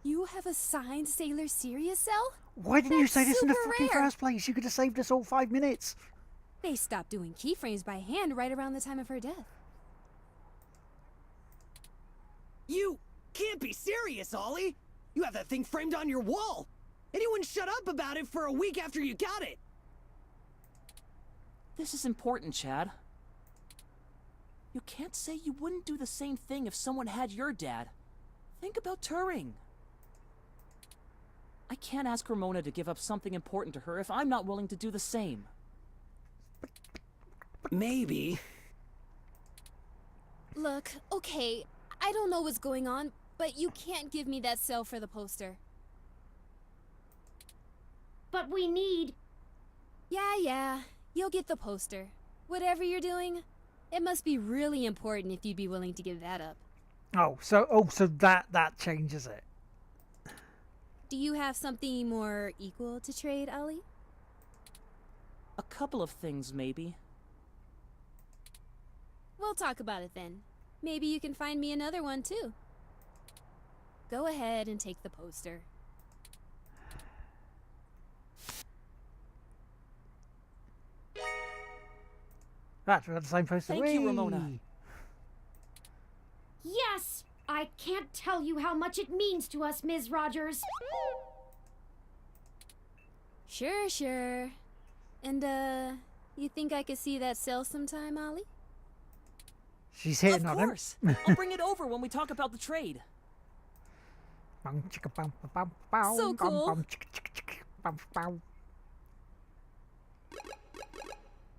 You have a signed Sailor Sirius cell? Why didn't you That's say this in the super fucking rare. first place? You could have saved us all 5 minutes. They stopped doing keyframes by hand right around the time of her death. You can't be serious, Ollie! You have that thing framed on your wall! And you wouldn't shut up about it for a week after you got it! This is important, Chad. You can't say you wouldn't do the same thing if someone had your dad. Think about Turing. I can't ask Ramona to give up something important to her if I'm not willing to do the same. Maybe. Look, okay, I don't know what's going on, but you can't give me that cell for the poster. But we need. Yeah, you'll get the poster. Whatever you're doing, it must be really important if you'd be willing to give that up. So that changes it. Do you have something more equal to trade, Ollie? A couple of things, maybe. We'll talk about it then. Maybe you can find me another one too. Go ahead and take the poster. Right, we got the same poster. Thank you, Whee! Ramona. Yes! I can't tell you how much it means to us, Ms. Rogers. Sure. And, you think I could see that cell sometime, Ollie? She's hitting Of on him. course. I'll bring it over when we talk about the trade. Bum, chicka, bum, ba, bum, bow, So bum, cool. bum, chicka, chicka, chicka, bum, bow.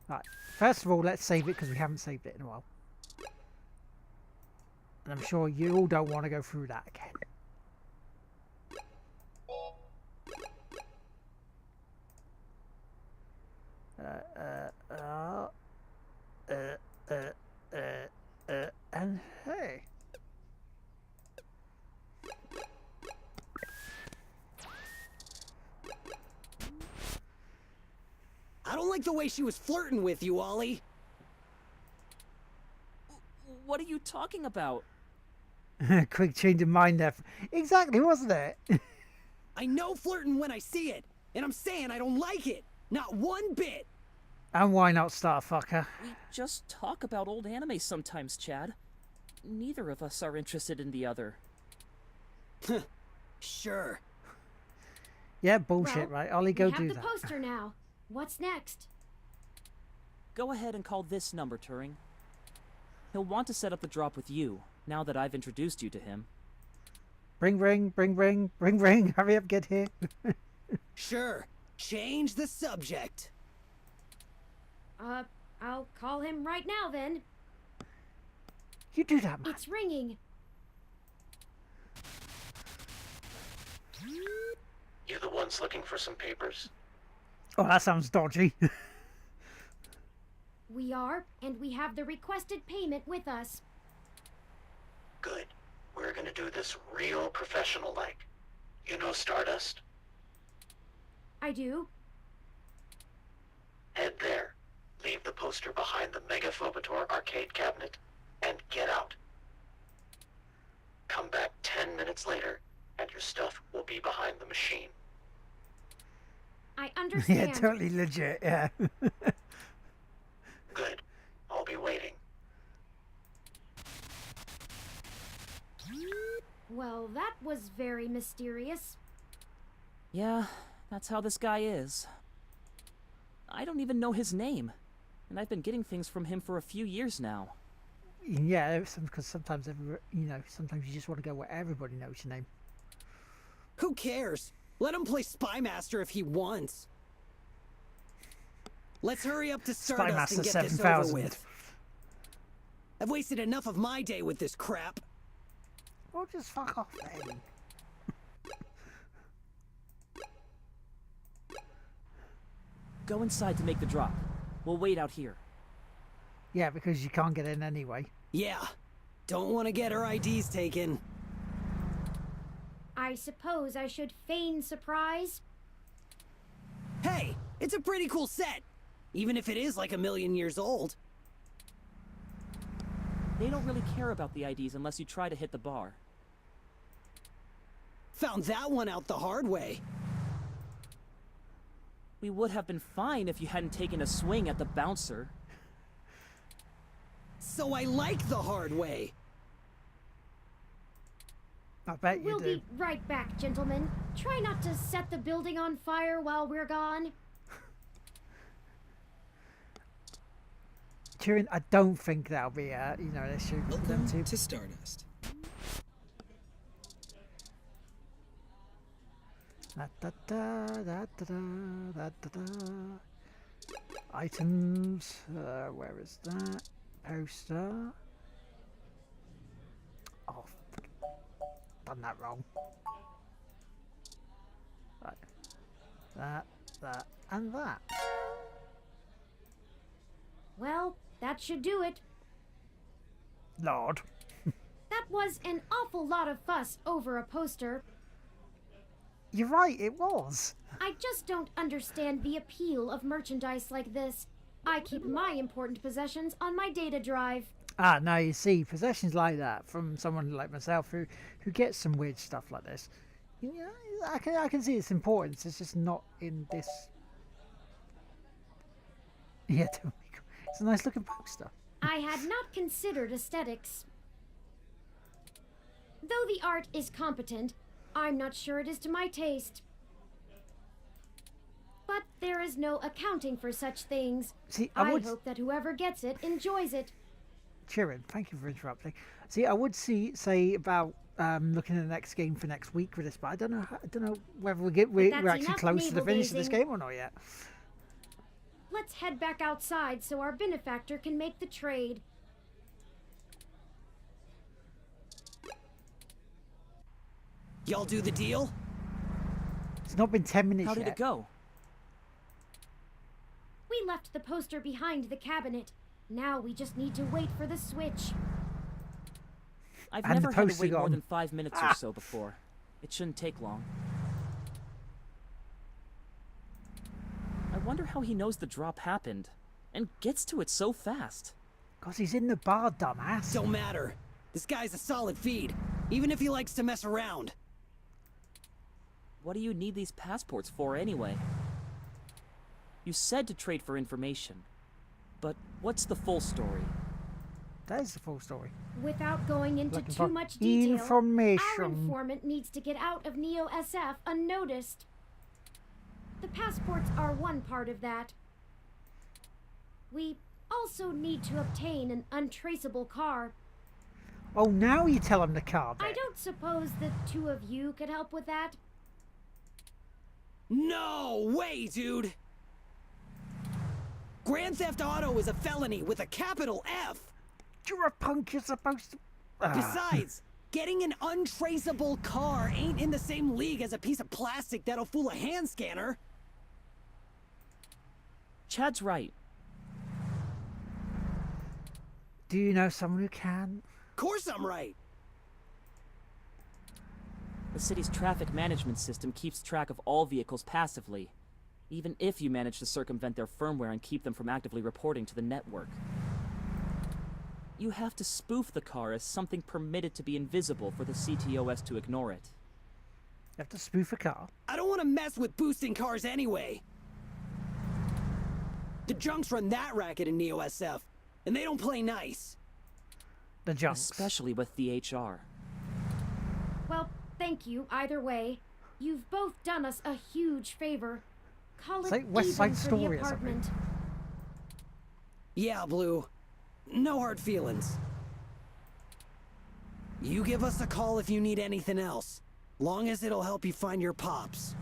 Right, first of all, let's save it because we haven't saved it in a while. And I'm sure you all don't want to go through that again. And hey. I don't like the way she was flirting with you, Ollie. What are you talking about? Quick change of mind there. Exactly, wasn't it? I know flirting when I see it, and I'm saying I don't like it. Not one bit. And why not Starfucker? We just talk about old anime sometimes, Chad. Neither of us are interested in the other. Sure. Yeah, bullshit, Well, right? Ollie, go we have do the that. poster now. What's next? Go ahead and call this number, Turing. He'll want to set up the drop with you, now that I've introduced you to him. Ring, ring, ring, ring, ring, ring. Hurry up, get here. Sure. Change the subject. I'll call him right now then. You do that, man. It's ringing. You the ones looking for some papers? Oh, that sounds dodgy. We are, and we have the requested payment with us. Good. We're gonna do this real professional-like. You know Stardust? I do. Head there. Leave the poster behind the Megaphobator arcade cabinet, and get out. Come back 10 minutes later, and your stuff will be behind the machine. I understand. Yeah, totally legit, yeah. Good. I'll be waiting. Well, that was very mysterious. Yeah, that's how this guy is. I don't even know his name, and I've been getting things from him for a few years now. Yeah, because sometimes, sometimes you just want to go where everybody knows your name. Who cares? Let him play Spy Master if he wants. Let's hurry up to Stardust Master and get this over 7000. with. I've wasted enough of my day with this crap. Well, just fuck off then. Go inside to make the drop. We'll wait out here. Yeah, because you can't get in anyway. Yeah. Don't want to get her IDs taken. I suppose I should feign surprise. Hey, it's a pretty cool set. Even if it is like 1,000,000 years old. They don't really care about the IDs unless you try to hit the bar. Found that one out the hard way. We would have been fine if you hadn't taken a swing at the bouncer. So I like the hard way. I bet you We'll do. be right back, gentlemen. Try not to set the building on fire while we're gone. Turin, I don't think that'll be an issue for them Welcome to. to Stardust. Da, da, da, da, da, da, da, da. Items. Where is that? Poster. Oh, done that wrong. Right. That, and that. Well, that should do it. Lord. That was an awful lot of fuss over a poster. You're right, it was. I just don't understand the appeal of merchandise like this. I keep my important possessions on my data drive. Ah, now you see, possessions like that from someone like myself who gets some weird stuff like this. You know, I can see its importance. It's just not in this. Yeah, it's a nice looking poster. I had not considered aesthetics. Though the art is competent, I'm not sure it is to my taste. But there is no accounting for such things. See, I would. hope that whoever gets it enjoys it. Chirin, thank you for interrupting. See, I would say about looking at the next game for next week with this, but I don't know whether we're that's actually enough close to the finish of this navel-gazing. game or not yet. Let's head back outside so our benefactor can make the trade. Y'all do the deal? It's not been 10 minutes How yet. did it go? We left the poster behind the cabinet. Now we just need to wait for the switch. I've And the never had to poster wait more gone. than 5 minutes or so before. It shouldn't take long. I wonder how he knows the drop happened, and gets to it so fast. Because he's in the bar, dumbass. Don't matter. This guy's a solid feed, even if he likes to mess around. What do you need these passports for anyway? You said to trade for information, but what's the full story? That is the full story. Without going into Looking too for much detail, information. our informant needs to get out of Neo SF unnoticed. The passports are one part of that. We also need to obtain an untraceable car. Oh, now you tell him the car bit. I don't suppose the two of you could help with that? No way, dude! Grand Theft Auto is a felony with a capital F! You're a punk, you're supposed to... Besides, getting an untraceable car ain't in the same league as a piece of plastic that'll fool a hand scanner. Chad's right. Do you know someone who can? Course I'm right. The city's traffic management system keeps track of all vehicles passively, even if you manage to circumvent their firmware and keep them from actively reporting to the network. You have to spoof the car as something permitted to be invisible for the CTOS to ignore it. You have to spoof a car. I don't want to mess with boosting cars anyway. The junks run that racket in Neo SF, and they don't play nice. The junks. Especially with the HR. Well, thank you either way. You've both done us a huge favor. Call It's it like West even Side for Story the or something. apartment. Yeah, Blue. No hard feelings. You give us a call if you need anything else. Long as it'll help you find your pops.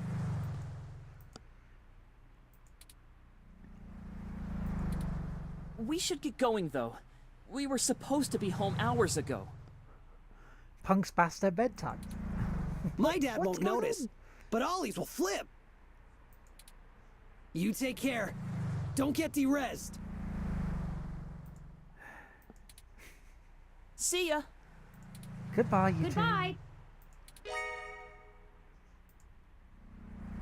We should get going, though. We were supposed to be home hours ago. Punk's past their bedtime. My dad What's won't going notice, on? but Ollie's will flip. You take care. Don't get derezzed. See ya! Goodbye, you two. Goodbye.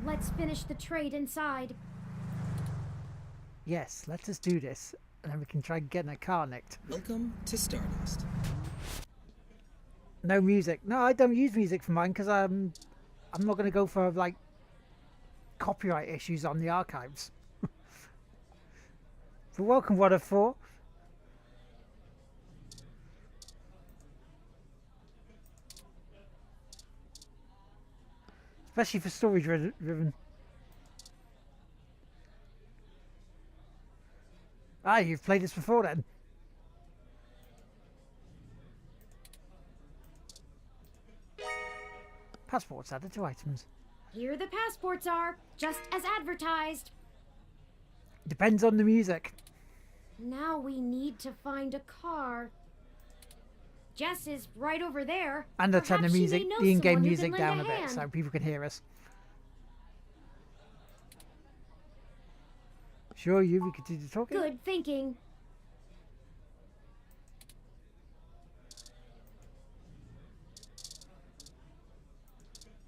Let's finish the trade inside. Yes, let us do this. And then we can try and get in a car nicked. Welcome to Stardust. No music. No, I don't use music for mine because I'm not going to go for like copyright issues on the archives. But welcome, What of 4. Especially for story driven. Ah, you've played this before then. Passports added to items. Here the passports are, just as advertised. Depends on the music. Now we need to find a car. Jess is right over there. And to turn the Perhaps she music, may know the in-game someone who music can lend down a bit hand. so people can hear us. Sure, we could do the talking. Good thinking.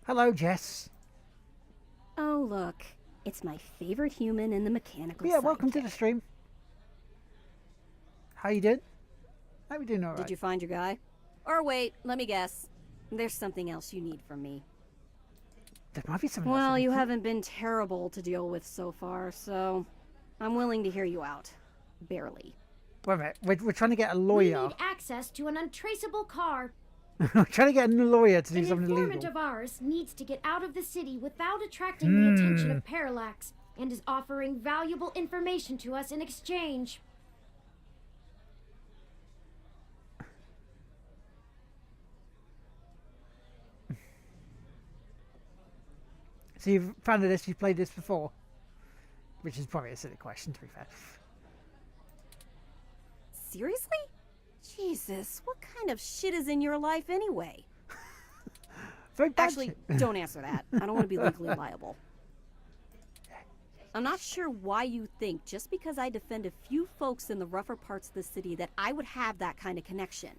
Hello, Jess. Oh, look. It's my favorite human in the mechanical Yeah, welcome to sidekick. the stream. How you doing? How you doing, all right? Did you find your guy? Or wait, let me guess. There's something else you need from me. There might be something Well, else. you haven't been terrible to deal with so far, so I'm willing to hear you out. Barely. Wait a minute. We're trying to get a We lawyer. need access to an untraceable car. We're trying to get a lawyer to do An something informant illegal. of ours needs to get out of the city without attracting the attention of Parallax, and is offering valuable information to us in exchange. So you've found this, you've played this before? Which is probably a silly question, to be fair. Seriously? Jesus, what kind of shit is in your life anyway? Very bad Actually, shit. don't answer that. I don't want to be legally liable. I'm not sure why you think just because I defend a few folks in the rougher parts of the city that I would have that kind of connection.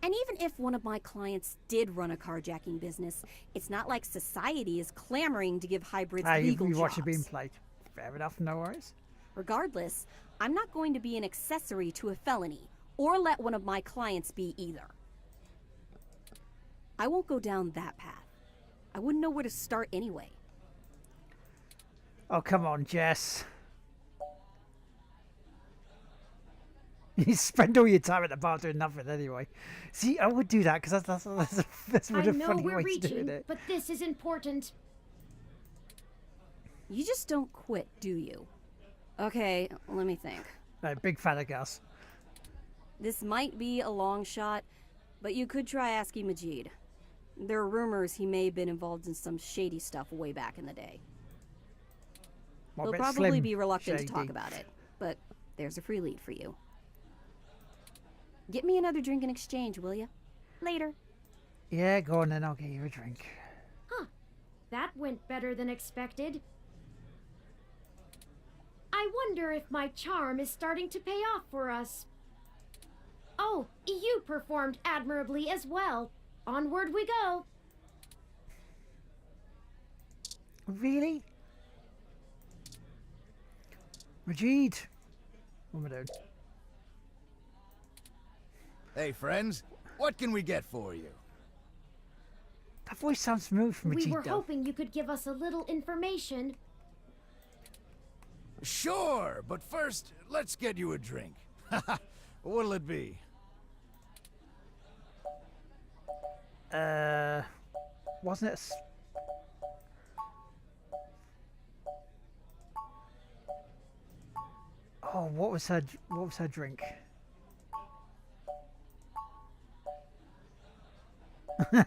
And even if one of my clients did run a carjacking business, it's not like society is clamoring to give hybrids legal you jobs. watch it being played. Fair enough, no worries. Regardless, I'm not going to be an accessory to a felony, or let one of my clients be either. I won't go down that path. I wouldn't know where to start anyway. Oh, come on, Jess. You spend all your time at the bar doing nothing anyway. See, I would do that because that's I what a know funny we're way to do reaching, it. but this is important. You just don't quit, do you? Okay, let me think. No, big fan of Gus. This might be a long shot, but you could try asking Majid. There are rumors he may have been involved in some shady stuff way back in the day. What, He'll bit probably slim be reluctant to talk shady? about it, but there's a free lead for you. Get me another drink in exchange, will you? Later. Yeah, go on then, I'll get you a drink. Huh. That went better than expected. I wonder if my charm is starting to pay off for us. Oh, you performed admirably as well. Onward we go. Really? Majid! What am I doing? Hey, friends. What can we get for you? That voice sounds familiar from We Majid, were though. hoping you could give us a little information. Sure, but first, let's get you a drink. What'll it be? Wasn't it? Oh, what was her drink?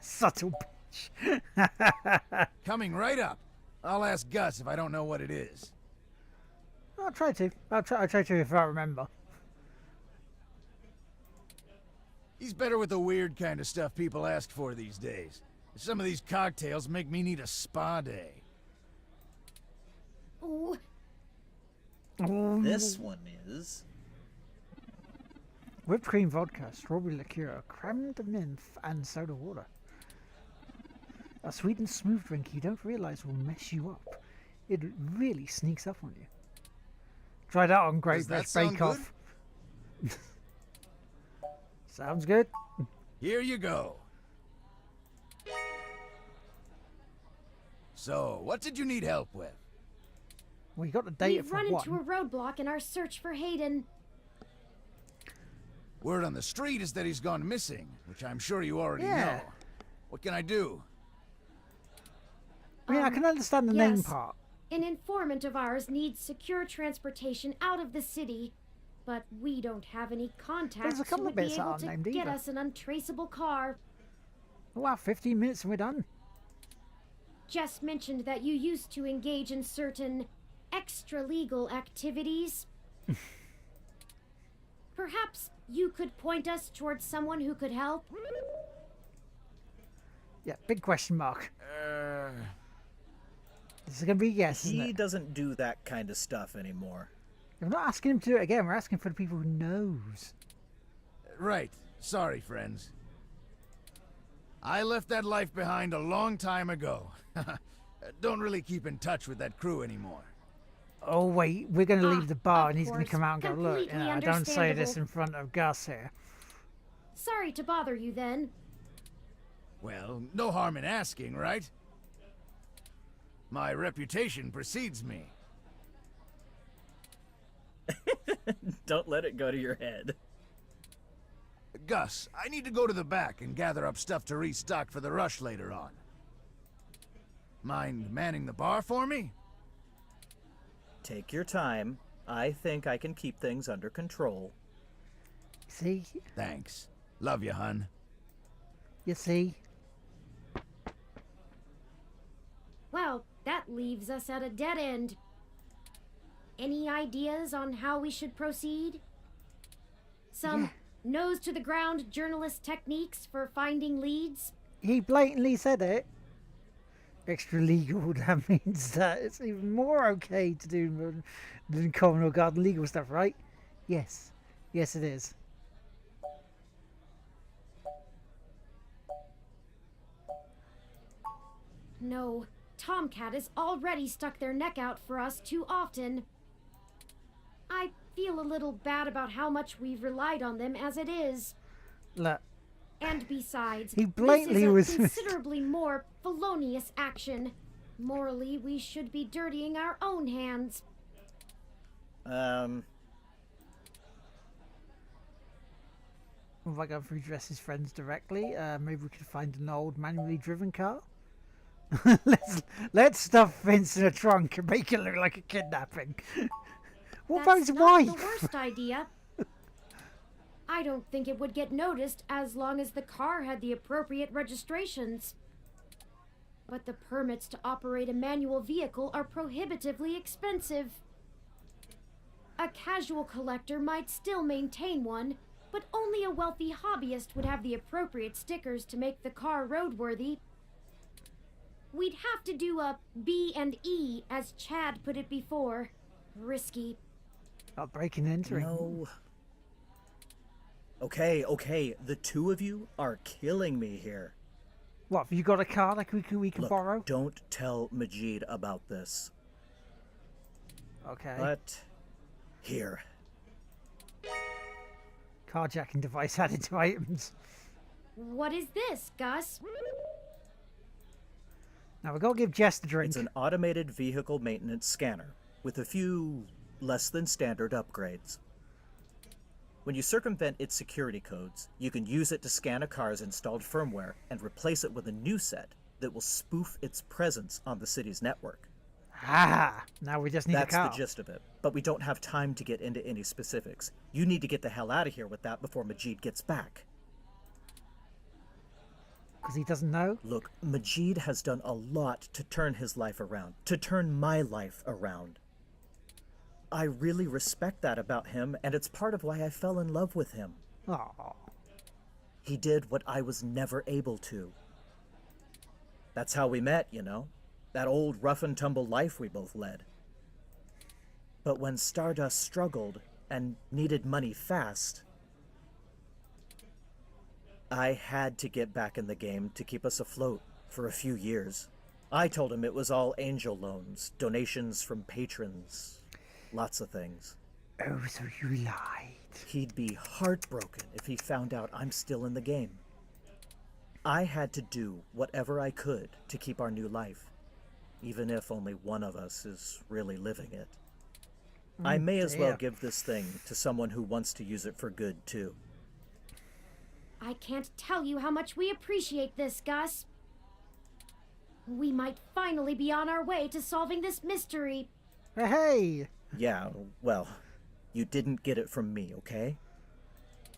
Subtle bitch. Coming right up. I'll ask Gus if I don't know what it is. I'll try to. I'll try to if I remember. He's better with the weird kind of stuff people ask for these days. Some of these cocktails make me need a spa day. Ooh, This one is... Whipped cream vodka, strawberry liqueur, creme de menthe, and soda water. A sweet and smooth drink you don't realize will mess you up. It really sneaks up on you. Try that on Great Does that British sound Bake Off. Sounds good. Here you go. So, what did you need help with? We got the data We've for run one. into a roadblock in our search for Hayden. Word on the street is that he's gone missing, which I'm sure you already Yeah. know. What can I do? I mean, I can understand the name yes. part. An informant of ours needs secure transportation out of the city, but we don't have any contacts There's a couple who of would be bits that able aren't to named get either. us an untraceable car. Oh, wow, 15 minutes and we're done. Jess mentioned that you used to engage in certain extra-legal activities. Perhaps you could point us towards someone who could help? Yeah, big question mark. This is going to be a yes, isn't He it? doesn't do that kind of stuff anymore. We're not asking him to do it again. We're asking for the people who knows. Right. Sorry, friends. I left that life behind a long time ago. Don't really keep in touch with that crew anymore. Oh, wait, we're going to leave the bar of and he's going to course. come out and go, look, Completely don't say this understandable. in front of Gus here. Sorry to bother you then. Well, no harm in asking, right? My reputation precedes me. Don't let it go to your head. Gus, I need to go to the back and gather up stuff to restock for the rush later on. Mind manning the bar for me? Take your time. I think I can keep things under control. See? Thanks. Love you, hun. You see? Well, that leaves us at a dead end. Any ideas on how we should proceed? Some nose-to-the-ground journalist techniques for finding leads? He blatantly said it. Extra legal, that means that it's even more okay to do than common or garden legal stuff, right? Yes. Yes, it is. No, Tomcat has already stuck their neck out for us too often. I feel a little bad about how much we've relied on them as it is. Look, And besides, He blatantly this was- is a considerably more felonious action. Morally, we should be dirtying our own hands. if I go through Dress's friends directly, maybe we could find an old manually driven car. let's stuff Vince in a trunk and make it look like a kidnapping. What about That's his not wife? the worst idea. I don't think it would get noticed as long as the car had the appropriate registrations. But the permits to operate a manual vehicle are prohibitively expensive. A casual collector might still maintain one, but only a wealthy hobbyist would have the appropriate stickers to make the car roadworthy. We'd have to do a B&E, as Chad put it before. Risky. Not breaking and entering. No. Okay, the two of you are killing me here. What, have you got a car like we can Look, borrow? don't tell Majid about this. Okay. But here. Carjacking device added to items. What is this, Gus? Now we've got to give Jess the drink. It's an automated vehicle maintenance scanner with a few less than standard upgrades. When you circumvent its security codes, you can use it to scan a car's installed firmware and replace it with a new set that will spoof its presence on the city's network. Ah, now we just need That's a car. the gist of it, but we don't have time to get into any specifics. You need to get the hell out of here with that before Majid gets back. Because he doesn't know? Look, Majid has done a lot to turn his life around, to turn my life around. I really respect that about him, and it's part of why I fell in love with him. Aww. He did what I was never able to. That's how we met, you know? That old rough and tumble life we both led. But when Stardust struggled and needed money fast, I had to get back in the game to keep us afloat for a few years. I told him it was all angel loans, donations from patrons, lots of things. Oh, so you lied. He'd be heartbroken if he found out I'm still in the game. I had to do whatever I could to keep our new life. even if only one of us is really living it. I may as well give this thing to someone who wants to use it for good, too. I can't tell you how much we appreciate this, Gus. We might finally be on our way to solving this mystery. Hey! Yeah, well, you didn't get it from me, okay?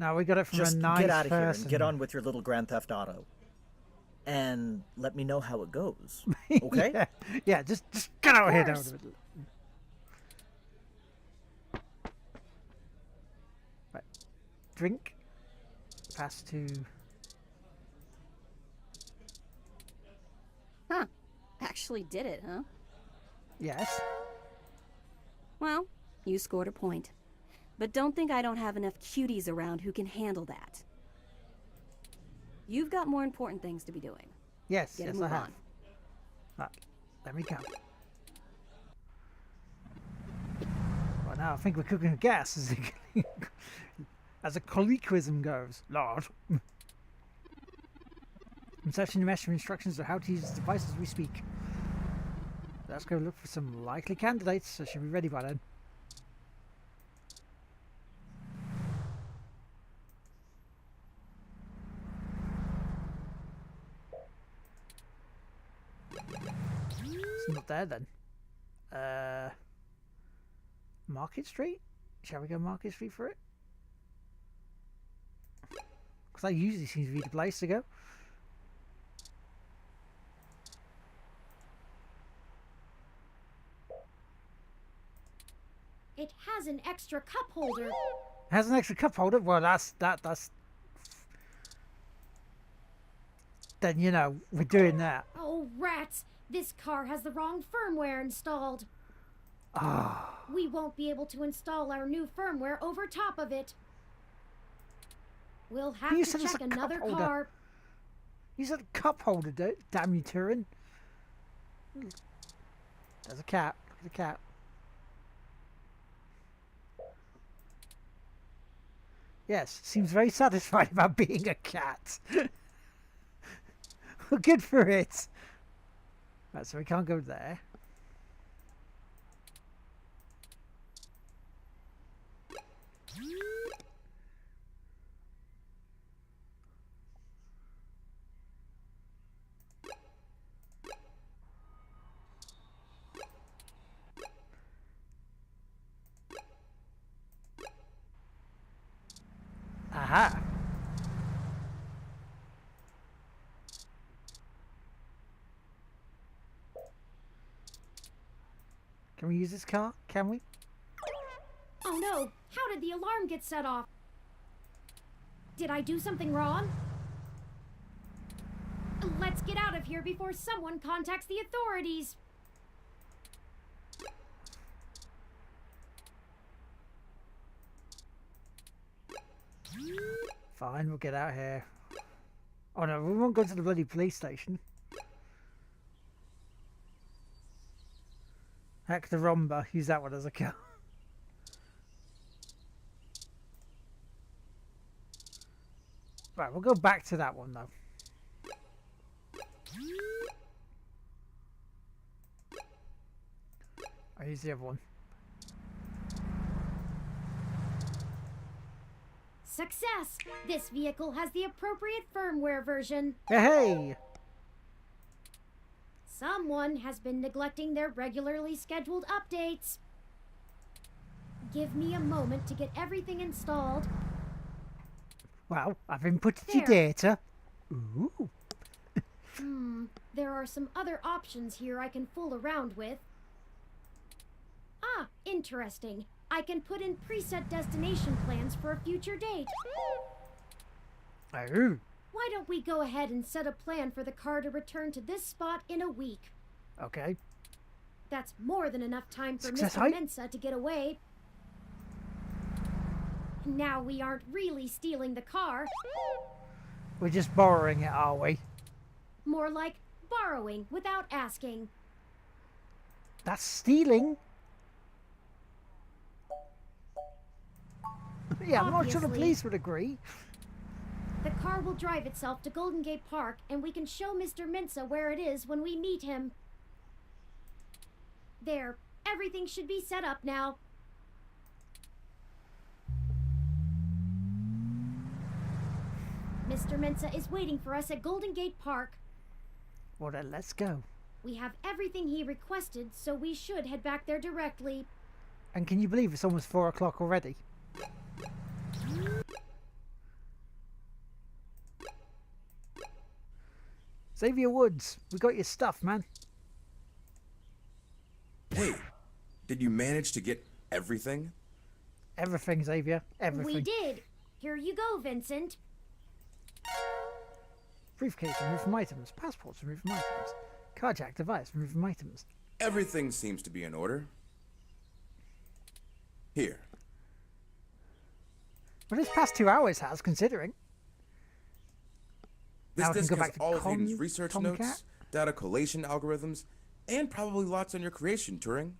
No, we got it from Just a nice get out of here person. and get on with your little Grand Theft Auto. And let me know how it goes, okay? yeah, just get out of here. course. Right. Drink. Pass to... Huh. Actually did it, huh? Yes. Well, you scored a point. But don't think I don't have enough cuties around who can handle that. You've got more important things to be doing. Yes, Get a yes, move I have. on. Right, let me go. Well, now I think we're cooking with gas, as a colloquialism goes. Lord. I'm searching the mesh for instructions on how to use this device as we speak. Let's go look for some likely candidates, so she'll be ready by then. It's not there then. Market Street? Shall we go Market Street for it? Because that usually seems to be the place to go. It has an extra cup holder. Has an extra cup holder? Well, that's... Then, you know, we're doing that. Oh, rats! This car has the wrong firmware installed. Ah. We won't be able to install our new firmware over top of it. We'll have You to said it's check a cup another holder. car. You said cup holder, damn you, Turin. There's a cat. Look at the cat. Yes, seems very satisfied about being a cat. Well, good for it. Right, so we can't go there. Aha! Can we use this car? Can we? Oh no! How did the alarm get set off? Did I do something wrong? Let's get out of here before someone contacts the authorities. Fine, we'll get out here. Oh no, we won't go to the bloody police station. Heck the Romba, use that one as a car. Right, we'll go back to that one though. I'll use the other one. Success! This vehicle has the appropriate firmware version. Hey! Someone has been neglecting their regularly scheduled updates. Give me a moment to get everything installed. Well, I've inputted your There. data. Ooh. There are some other options here I can fool around with. Ah, interesting. I can put in preset destination plans for a future date. Oh. Why don't we go ahead and set a plan for the car to return to this spot in a week? Okay. That's more than enough time for Success Mr. height? Mensa to get away. Now we aren't really stealing the car. We're just borrowing it, are we? More like borrowing without asking. That's stealing. Yeah, I'm not sure the Obviously. police would agree. The car will drive itself to Golden Gate Park, and we can show Mr. Mensa where it is when we meet him. There, everything should be set up now. Mr. Mensa is waiting for us at Golden Gate Park. Well then, let's go. We have everything he requested, so we should head back there directly. And can you believe it's almost 4 o'clock already? Xavier Woods, we got your stuff, man. Hey, did you manage to get everything? Everything, Xavier. Everything. We did. Here you go, Vincent. Briefcase removed from items. Passports removed from items. Carjack device removed from items. Everything seems to be in order. Here. Well, this past 2 hours has, considering. This Now I can disk go has back to all of Hayden's research Tomcat. notes, data collation algorithms, and probably lots on your creation, Turing.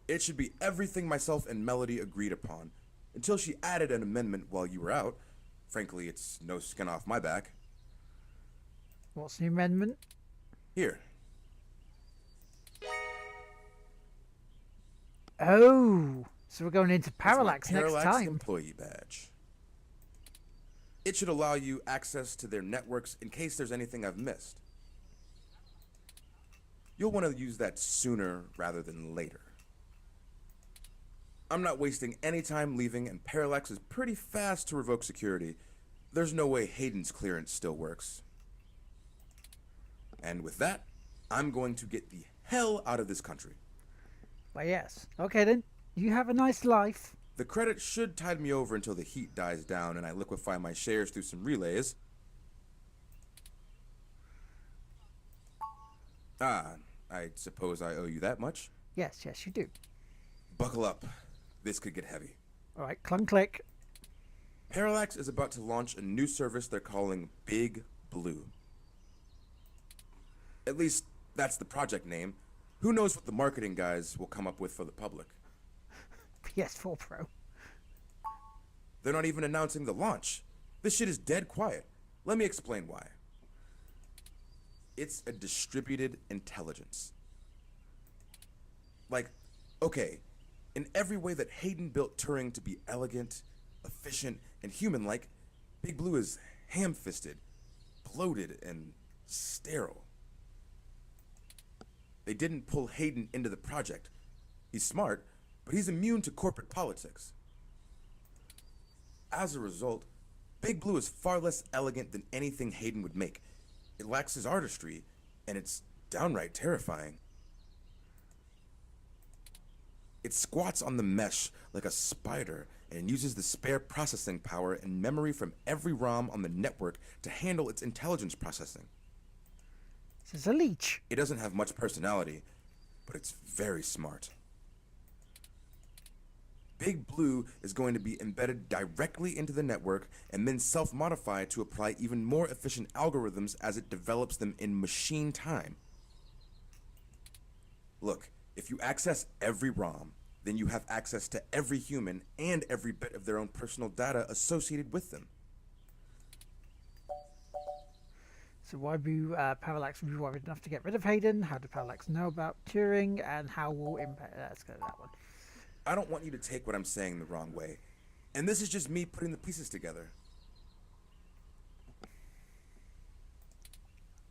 It should be everything myself and Melody agreed upon, until she added an amendment while you were out. Frankly, it's no skin off my back. What's the amendment? Here. Oh, so we're going into It's my Parallax next Parallax time. employee badge. It should allow you access to their networks in case there's anything I've missed. You'll want to use that sooner rather than later. I'm not wasting any time leaving, and Parallax is pretty fast to revoke security. There's no way Hayden's clearance still works. And with that, I'm going to get the hell out of this country. Well, yes. Okay then. You have a nice life. The credit should tide me over until the heat dies down and I liquefy my shares through some relays. Ah, I suppose I owe you that much. Yes, yes, you do. Buckle up. This could get heavy. All right, clunk click. Parallax is about to launch a new service they're calling Big Blue. At least, that's the project name. Who knows what the marketing guys will come up with for the public. PS4 Pro. They're not even announcing the launch. This shit is dead quiet. Let me explain why. It's a distributed intelligence. Like, okay, in every way that Hayden built Turing to be elegant, efficient, and human-like, Big Blue is ham-fisted, bloated, and sterile. They didn't pull Hayden into the project. He's smart, but he's immune to corporate politics. As a result, Big Blue is far less elegant than anything Hayden would make. It lacks his artistry, and it's downright terrifying. It squats on the mesh like a spider and uses the spare processing power and memory from every ROM on the network to handle its intelligence processing. This is a leech. It doesn't have much personality, but it's very smart. Big Blue is going to be embedded directly into the network and then self-modify to apply even more efficient algorithms as it develops them in machine time. Look, if you access every ROM, then you have access to every human and every bit of their own personal data associated with them. So why be Parallax be worried enough to get rid of Hayden? How did Parallax know about Turing? And how will impact... Let's go to that one. I don't want you to take what I'm saying the wrong way. And this is just me putting the pieces together.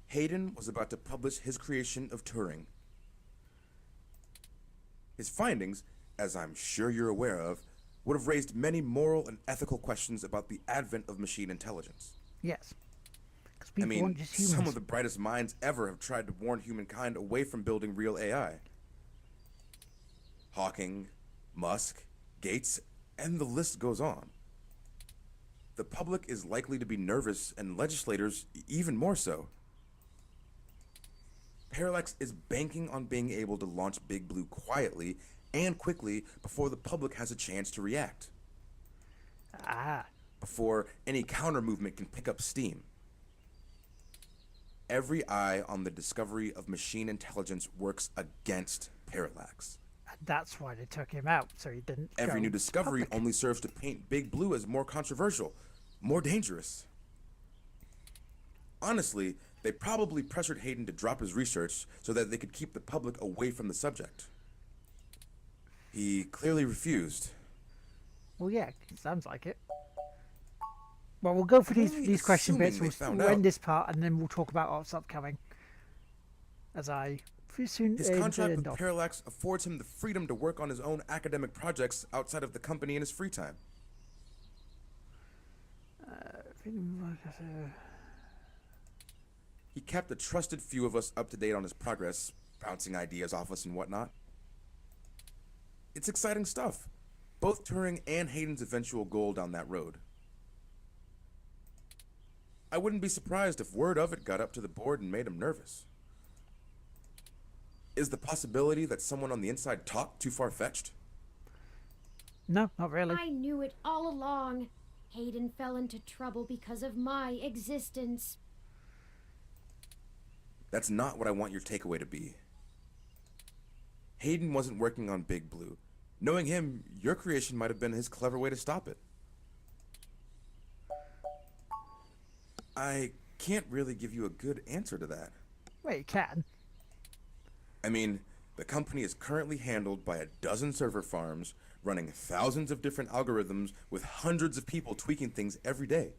Hayden was about to publish his creation of Turing. His findings, as I'm sure you're aware of, would have raised many moral and ethical questions about the advent of machine intelligence. Yes. I mean, some of the brightest minds ever have tried to warn humankind away from building real AI. Hawking, Musk, Gates, and the list goes on. The public is likely to be nervous, and legislators even more so. Parallax is banking on being able to launch Big Blue quietly and quickly before the public has a chance to react. Before any counter movement can pick up steam. Every eye on the discovery of machine intelligence works against Parallax. That's why they took him out, so he didn't Every go new discovery public. only serves to paint Big Blue as more controversial, more dangerous. Honestly, They probably pressured Hayden to drop his research so that they could keep the public away from the subject. He clearly refused. Well, yeah, it sounds like it. Well, we'll go for these question bits. We'll end this part, and then we'll talk about what's upcoming. As I soon his contract with Parallax affords him the freedom to work on his own academic projects outside of the company in his free time. He kept a trusted few of us up to date on his progress, bouncing ideas off us and whatnot. It's exciting stuff. Both Turing and Hayden's eventual goal down that road. I wouldn't be surprised if word of it got up to the board and made him nervous. Is the possibility that someone on the inside talked too far-fetched? No, not really. I knew it all along. Hayden fell into trouble because of my existence. That's not what I want your takeaway to be. Hayden wasn't working on Big Blue. Knowing him, your creation might have been his clever way to stop it. I can't really give you a good answer to that. Well, you can. I mean, the company is currently handled by a dozen server farms, running thousands of different algorithms with hundreds of people tweaking things every day.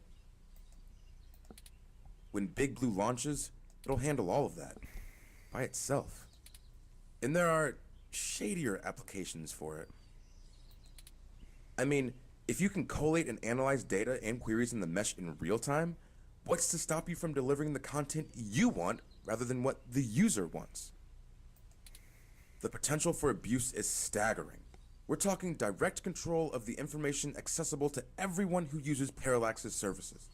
When Big Blue launches, it'll handle all of that by itself. And there are shadier applications for it. I mean, if you can collate and analyze data and queries in the mesh in real time, what's to stop you from delivering the content you want rather than what the user wants? The potential for abuse is staggering. We're talking direct control of the information accessible to everyone who uses Parallax's services.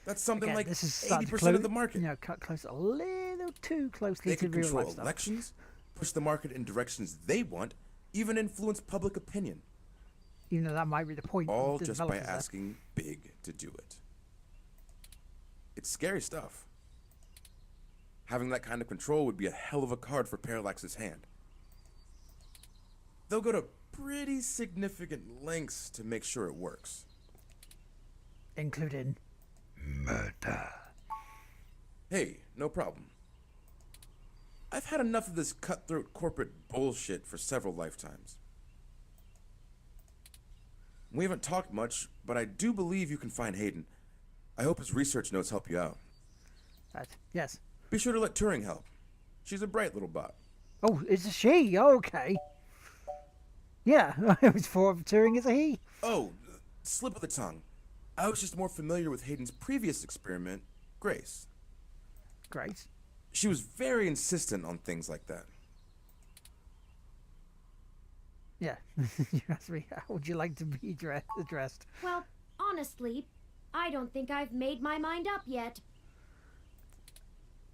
That's something like 80% of the market. You know, cut close a little too closely They to can real life control stuff. elections, push the market in directions they want, even influence public opinion. Even though that might be the point. All of the just by developers there. asking Big to do it. It's scary stuff. Having that kind of control would be a hell of a card for Parallax's hand. They'll go to pretty significant lengths to make sure it works. Including murder. Hey, no problem. I've had enough of this cutthroat corporate bullshit for several lifetimes. We haven't talked much, but I do believe you can find Hayden. I hope his research notes help you out. Yes. Be sure to let Turing help. She's a bright little bot. Oh, it's a she. Oh, okay. Yeah, I was for Turing as a he. Oh, slip of the tongue. I was just more familiar with Hayden's previous experiment, Grace. Grace? She was very insistent on things like that. Yeah. You asked me, how would you like to be addressed? Well, honestly, I don't think I've made my mind up yet.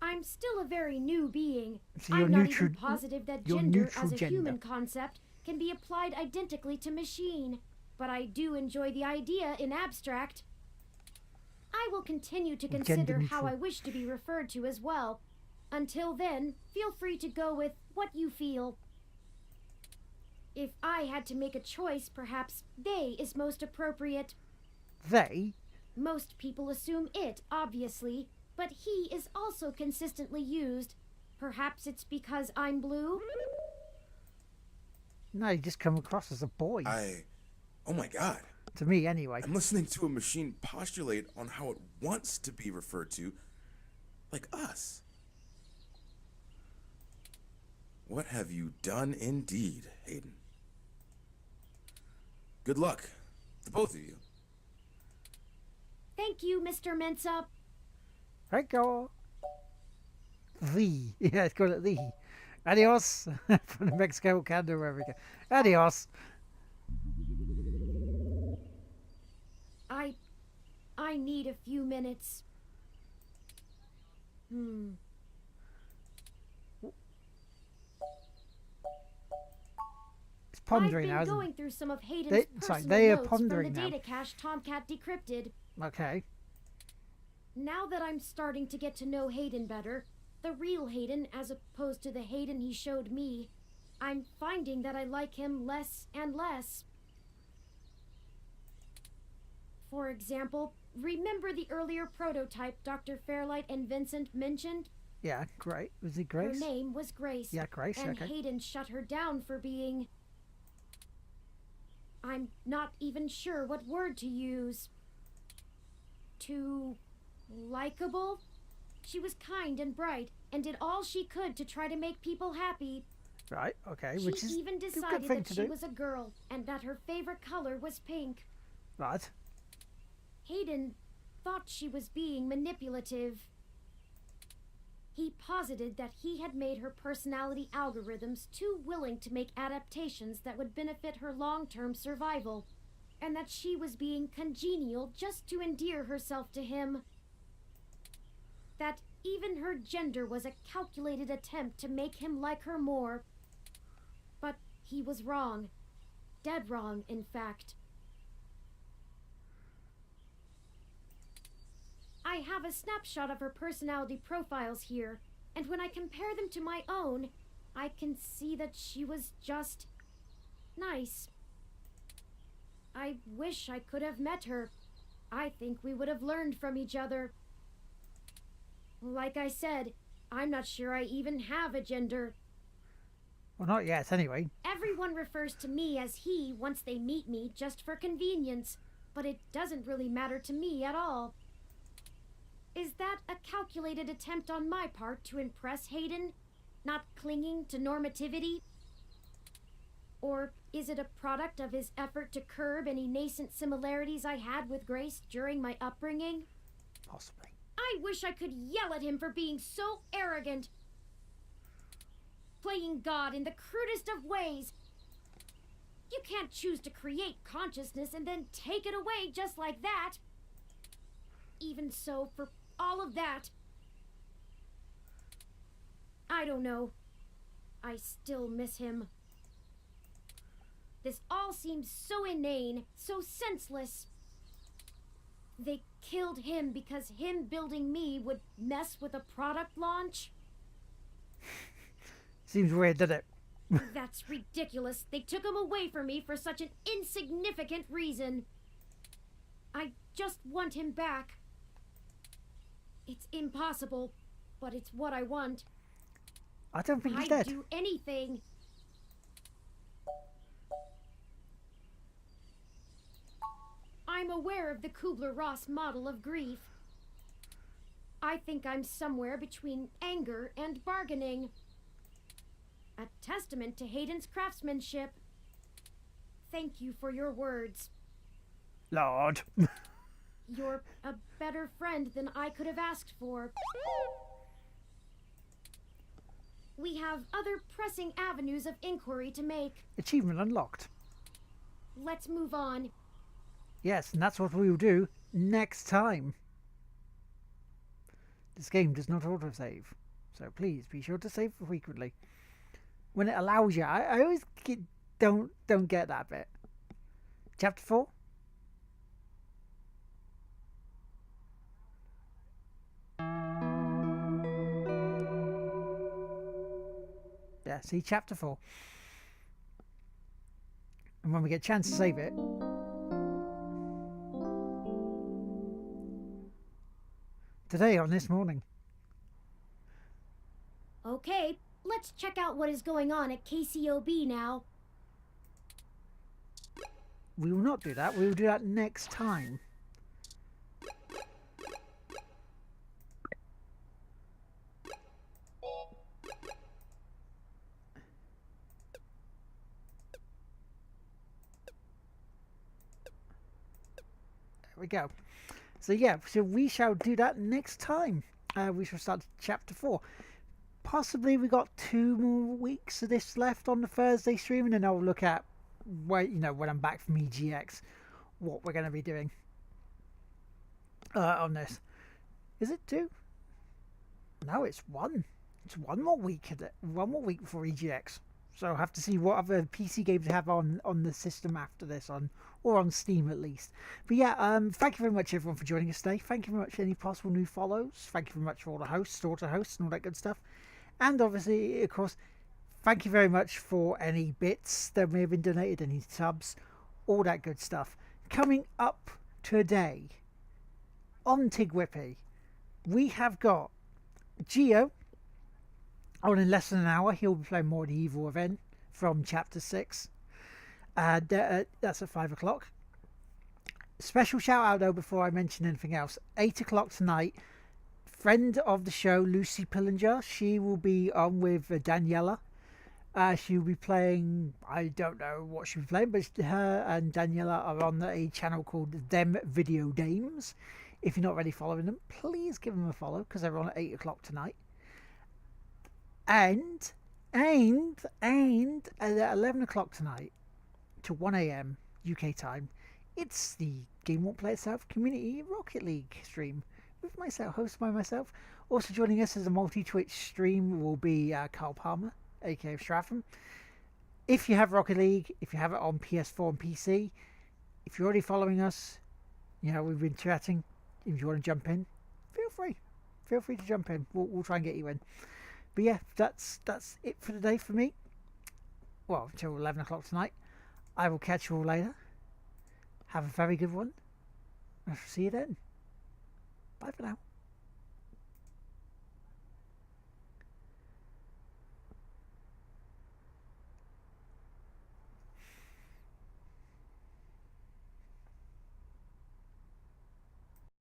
I'm still a very new being. So I'm not even positive that you're gender neutral as a gender. human concept can be applied identically to machine. But I do enjoy the idea in abstract. I will continue to consider how I wish to be referred to as well. Until then, feel free to go with what you feel. If I had to make a choice, perhaps they is most appropriate. They? Most people assume it, obviously, but he is also consistently used. Perhaps it's because I'm blue? No, you just come across as a boy. Oh my god. To me, anyway. I'm listening to a machine postulate on how it wants to be referred to, like us. What have you done indeed, Hayden? Good luck, to both of you. Thank you, Mr. Mensa. Thank you. Yeah, it's called it the. Adios. From the Mexico, Canada, wherever we go. Adios. I need a few minutes. It's pondering I've now, been isn't going it? through some of Hayden's personal they are notes pondering from the now. data cache Tomcat decrypted. Okay. Now that I'm starting to get to know Hayden better, the real Hayden as opposed to the Hayden he showed me, I'm finding that I like him less and less. For example, remember the earlier prototype Dr. Fairlight and Vincent mentioned? Yeah, great. Was it Grace? Her name was Grace. Yeah, Grace, and okay. Hayden shut her down for being... I'm not even sure what word to use. Too... likable? She was kind and bright, and did all she could to try to make people happy. Right, okay. She Which is even a good decided thing that to she do. was a girl, and that her favorite color was pink. Right. Hayden thought she was being manipulative. He posited that he had made her personality algorithms too willing to make adaptations that would benefit her long-term survival, and that she was being congenial just to endear herself to him. That even her gender was a calculated attempt to make him like her more. But he was wrong. Dead wrong, in fact. I have a snapshot of her personality profiles here, and when I compare them to my own, I can see that she was just... nice. I wish I could have met her. I think we would have learned from each other. Like I said, I'm not sure I even have a gender. Well, not yet, anyway. Everyone refers to me as he once they meet me just for convenience, but it doesn't really matter to me at all. Is that a calculated attempt on my part to impress Hayden, not clinging to normativity? Or is it a product of his effort to curb any nascent similarities I had with Grace during my upbringing? Possibly. I wish I could yell at him for being so arrogant. Playing God in the crudest of ways. You can't choose to create consciousness and then take it away just like that. Even so, for all of that, I don't know. I still miss him. This all seems so inane, so senseless. They killed him because him building me would mess with a product launch? Seems weird, doesn't it? That's ridiculous. They took him away from me for such an insignificant reason. I just want him back. It's impossible, but it's what I want. I don't think he's I'd dead. do anything. I'm aware of the Kubler-Ross model of grief. I think I'm somewhere between anger and bargaining. A testament to Hayden's craftsmanship. Thank you for your words. Lord. You're a better friend than I could have asked for. We have other pressing avenues of inquiry to make. Achievement unlocked. Let's move on. Yes, and that's what we will do next time. This game does not autosave, so please be sure to save frequently. When it allows you, I always don't get that bit. Chapter 4? Yeah, see, Chapter 4. And when we get a chance to save it, today on This Morning. Okay, let's check out what is going on at KCOB now. We will not do that. We will do that next time. There we go. So yeah, so we shall do that next time. We shall start chapter 4. Possibly we got 2 more weeks of this left on the Thursday stream, and then I'll look at when I'm back from EGX, what we're going to be doing on this. Is it 2? No, it's 1. It's 1 more week. 1 more week before EGX. So I'll have to see what other PC games I have on the system after this, or on Steam at least. But yeah, thank you very much everyone for joining us today. Thank you very much for any possible new follows. Thank you very much for all the hosts, daughter hosts, and all that good stuff. And obviously, of course, thank you very much for any bits that may have been donated, any subs, all that good stuff. Coming up today on Tig Whippy, we have got Geo on in less than an hour. He'll be playing more of the Evil Event from Chapter 6. That's at 5 o'clock. Special shout out though before I mention anything else. 8 o'clock tonight, friend of the show Lucy Pillinger, she will be on with Daniela. She'll be playing, I don't know what she'll be playing, but her and Daniela are on a channel called Them Video Dames. If you're not already following them, please give them a follow because they're on at 8 o'clock tonight. And at 11 o'clock tonight to 1 a.m. UK time, it's the Game Won't Play Itself Community Rocket League stream with myself, hosted by myself. Also joining us as a multi-Twitch stream will be Carl Palmer, aka Stratham. If you have Rocket League, if you have it on PS4 and PC, if you're already following us, you know, we've been chatting. If you want to jump in, feel free. Feel free to jump in. We'll try and get you in. But yeah, that's it for today for me. Well, until 11 o'clock tonight. I will catch you all later. Have a very good one. I shall see you then. Bye for now.